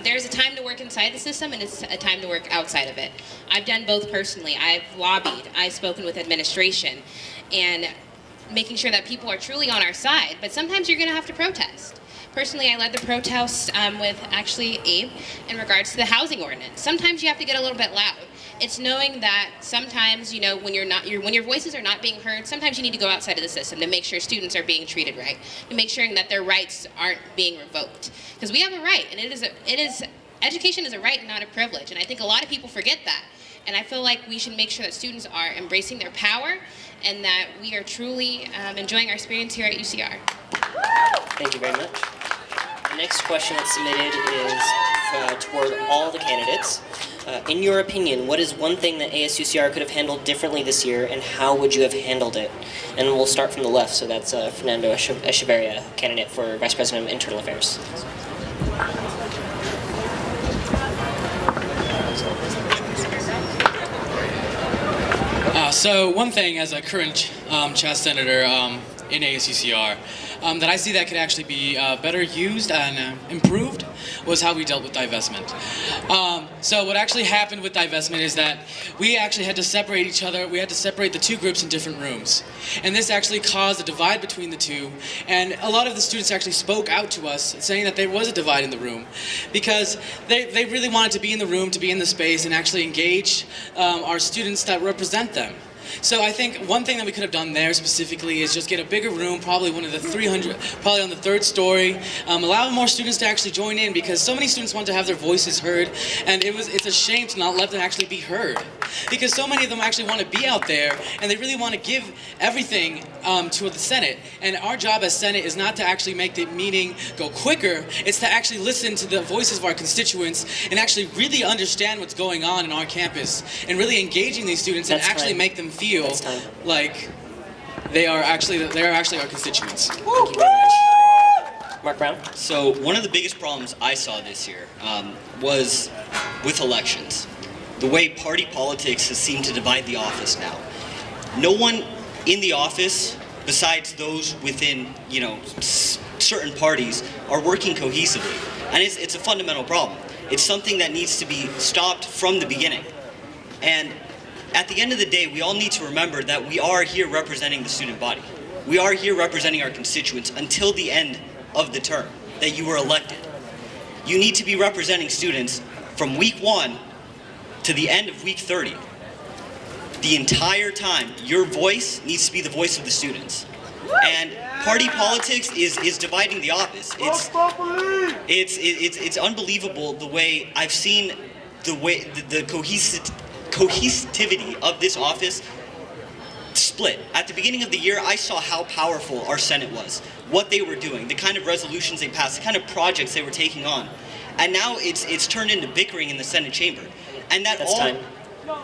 There's a time to work inside the system and it's a time to work outside of it. I've done both personally. I've lobbied, I've spoken with administration, and making sure that people are truly on our side, but sometimes you're gonna have to protest. Personally, I led the protest with actually Abe in regards to the housing ordinance. Sometimes you have to get a little bit loud. It's knowing that sometimes, you know, when your voices are not being heard, sometimes you need to go outside of the system to make sure students are being treated right, to make sure that their rights aren't being revoked. Because we have a right, and education is a right and not a privilege, and I think a lot of people forget that. And I feel like we should make sure that students are embracing their power and that we are truly enjoying our experience here at UCR. Thank you very much. The next question that's submitted is toward all the candidates. In your opinion, what is one thing that ASUCR could have handled differently this year, and how would you have handled it? And we'll start from the left, so that's Fernando Echeverria, candidate for Vice President of Internal Affairs. So one thing as a current CHAS senator in ASUCR that I see that could actually be better used and improved was how we dealt with divestment. So what actually happened with divestment is that we actually had to separate each other. We had to separate the two groups in different rooms. And this actually caused a divide between the two. And a lot of the students actually spoke out to us saying that there was a divide in the room because they really wanted to be in the room, to be in the space, and actually engage our students that represent them. So I think one thing that we could have done there specifically is just get a bigger room, probably one of the 300, probably on the third story, allow more students to actually join in because so many students want to have their voices heard, and it's a shame to not let them actually be heard. Because so many of them actually want to be out there and they really want to give everything to the Senate. And our job as Senate is not to actually make the meeting go quicker, it's to actually listen to the voices of our constituents and actually really understand what's going on in our campus and really engaging these students and actually make them feel like they are actually our constituents. Thank you very much. Mark Brown? So one of the biggest problems I saw this year was with elections. The way party politics has seemed to divide the office now. No one in the office, besides those within, certain parties are working cohesively. And it's a fundamental problem. It's something that needs to be stopped from the beginning. And at the end of the day, we all need to remember that we are here representing the student body. We are here representing our constituents until the end of the term that you were elected. You need to be representing students from week 1 to the end of week 30. The entire time, your voice needs to be the voice of the students. And party politics is dividing the office. It's unbelievable the way I've seen the cohesivity of this office split. At the beginning of the year, I saw how powerful our Senate was, what they were doing, the kind of resolutions they passed, the kind of projects they were taking on. And now it's turned into bickering in the Senate chamber. And that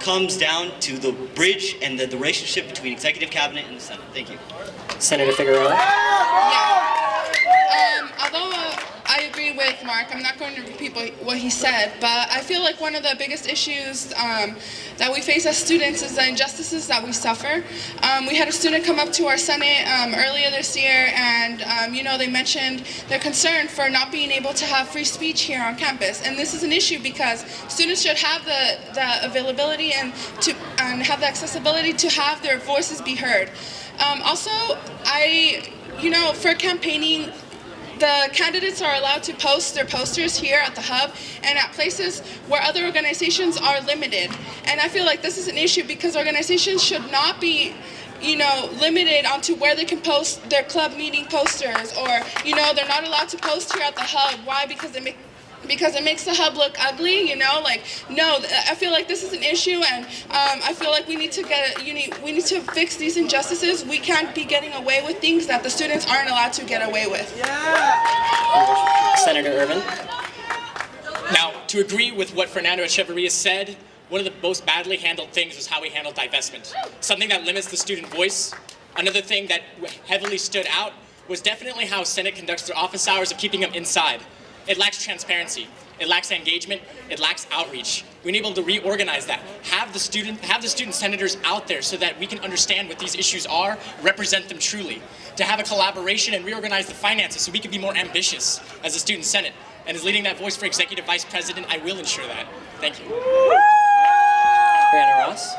comes down to the bridge and the relationship between executive cabinet and the Senate. Thank you. Senator Figueroa. Although I agree with Mark, I'm not going to repeat what he said, but I feel like one of the biggest issues that we face as students is the injustices that we suffer. We had a student come up to our Senate earlier this year, and they mentioned their concern for not being able to have free speech here on campus. And this is an issue because students should have the availability and have the accessibility to have their voices be heard. Also, for campaigning, the candidates are allowed to post their posters here at the hub and at places where other organizations are limited. And I feel like this is an issue because organizations should not be limited onto where they can post their club meeting posters, or they're not allowed to post here at the hub. Why? Because it makes the hub look ugly, no, I feel like this is an issue, and I feel like we need to fix these injustices. We can't be getting away with things that the students aren't allowed to get away with. Senator Ervin. Now, to agree with what Fernando Echeverria said, one of the most badly handled things was how we handled divestment. Something that limits the student voice. Another thing that heavily stood out was definitely how Senate conducts their office hours of keeping them inside. It lacks transparency. It lacks engagement. It lacks outreach. We need to be able to reorganize that. Have the student senators out there so that we can understand what these issues are, represent them truly. To have a collaboration and reorganize the finances so we can be more ambitious as a student senate. And as leading that voice for executive vice president, I will ensure that. Thank you. Brianna Ross.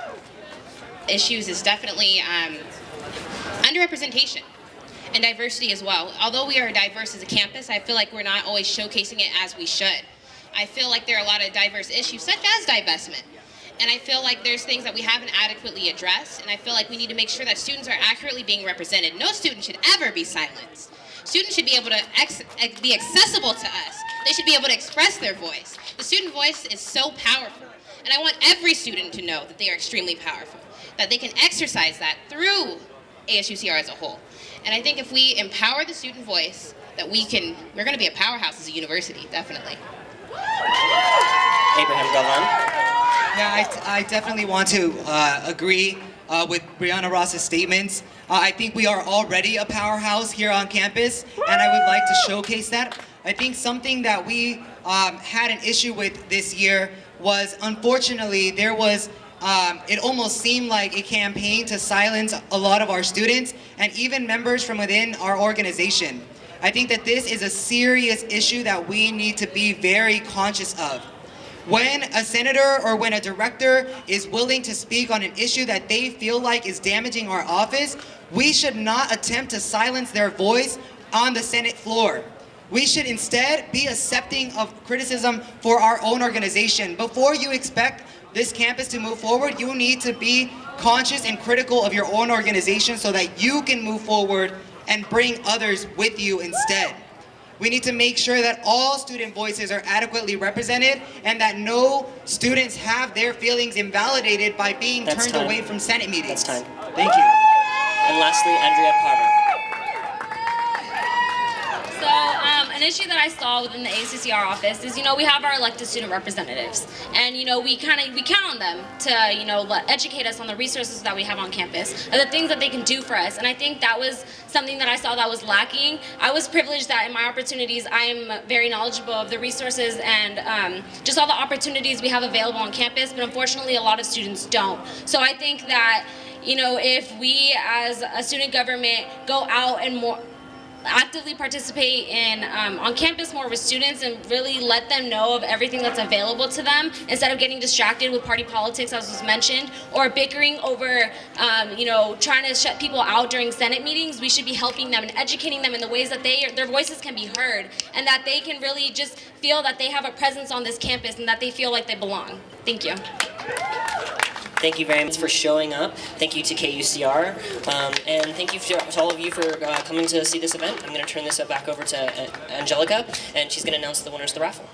Issues is definitely underrepresentation. And diversity as well. Although we are diverse as a campus, I feel like we're not always showcasing it as we should. I feel like there are a lot of diverse issues, such as divestment. And I feel like there's things that we haven't adequately addressed, and I feel like we need to make sure that students are accurately being represented. No student should ever be silenced. Students should be able to be accessible to us. They should be able to express their voice. The student voice is so powerful, and I want every student to know that they are extremely powerful, that they can exercise that through ASUCR as a whole. And I think if we empower the student voice, that we're going to be a powerhouse as a university, definitely. Abraham Galvan. Yeah, I definitely want to agree with Brianna Ross's statements. I think we are already a powerhouse here on campus, and I would like to showcase that. I think something that we had an issue with this year was, unfortunately, there was it almost seemed like a campaign to silence a lot of our students and even members from within our organization. I think that this is a serious issue that we need to be very conscious of. When a senator or when a director is willing to speak on an issue that they feel like is damaging our office, we should not attempt to silence their voice on the Senate floor. We should instead be accepting of criticism for our own organization. Before you expect this campus to move forward, you need to be conscious and critical of your own organization so that you can move forward and bring others with you instead. We need to make sure that all student voices are adequately represented and that no students have their feelings invalidated by being turned away from Senate meetings. That's time. Thank you. And lastly, Andrea Carter. So an issue that I saw within the ASUCR office is, we have our elected student representatives, and we count on them to educate us on the resources that we have on campus and the things that they can do for us. And I think that was something that I saw that was lacking. I was privileged that in my opportunities I'm very knowledgeable of the resources and just all the opportunities we have available on campus, but unfortunately a lot of students don't. So I think that if we as a student government go out and actively participate in on campus more with students and really let them know of everything that's available to them instead of getting distracted with party politics, as was mentioned, or bickering over trying to shut people out during Senate meetings. We should be helping them and educating them in the ways that their voices can be heard and that they can really just feel that they have a presence on this campus and that they feel like they belong. Thank you. Thank you very much for showing up. Thank you to KUCR. And thank you to all of you for coming to see this event. I'm going to turn this back over to Angelica, and she's going to announce the winners of the raffle.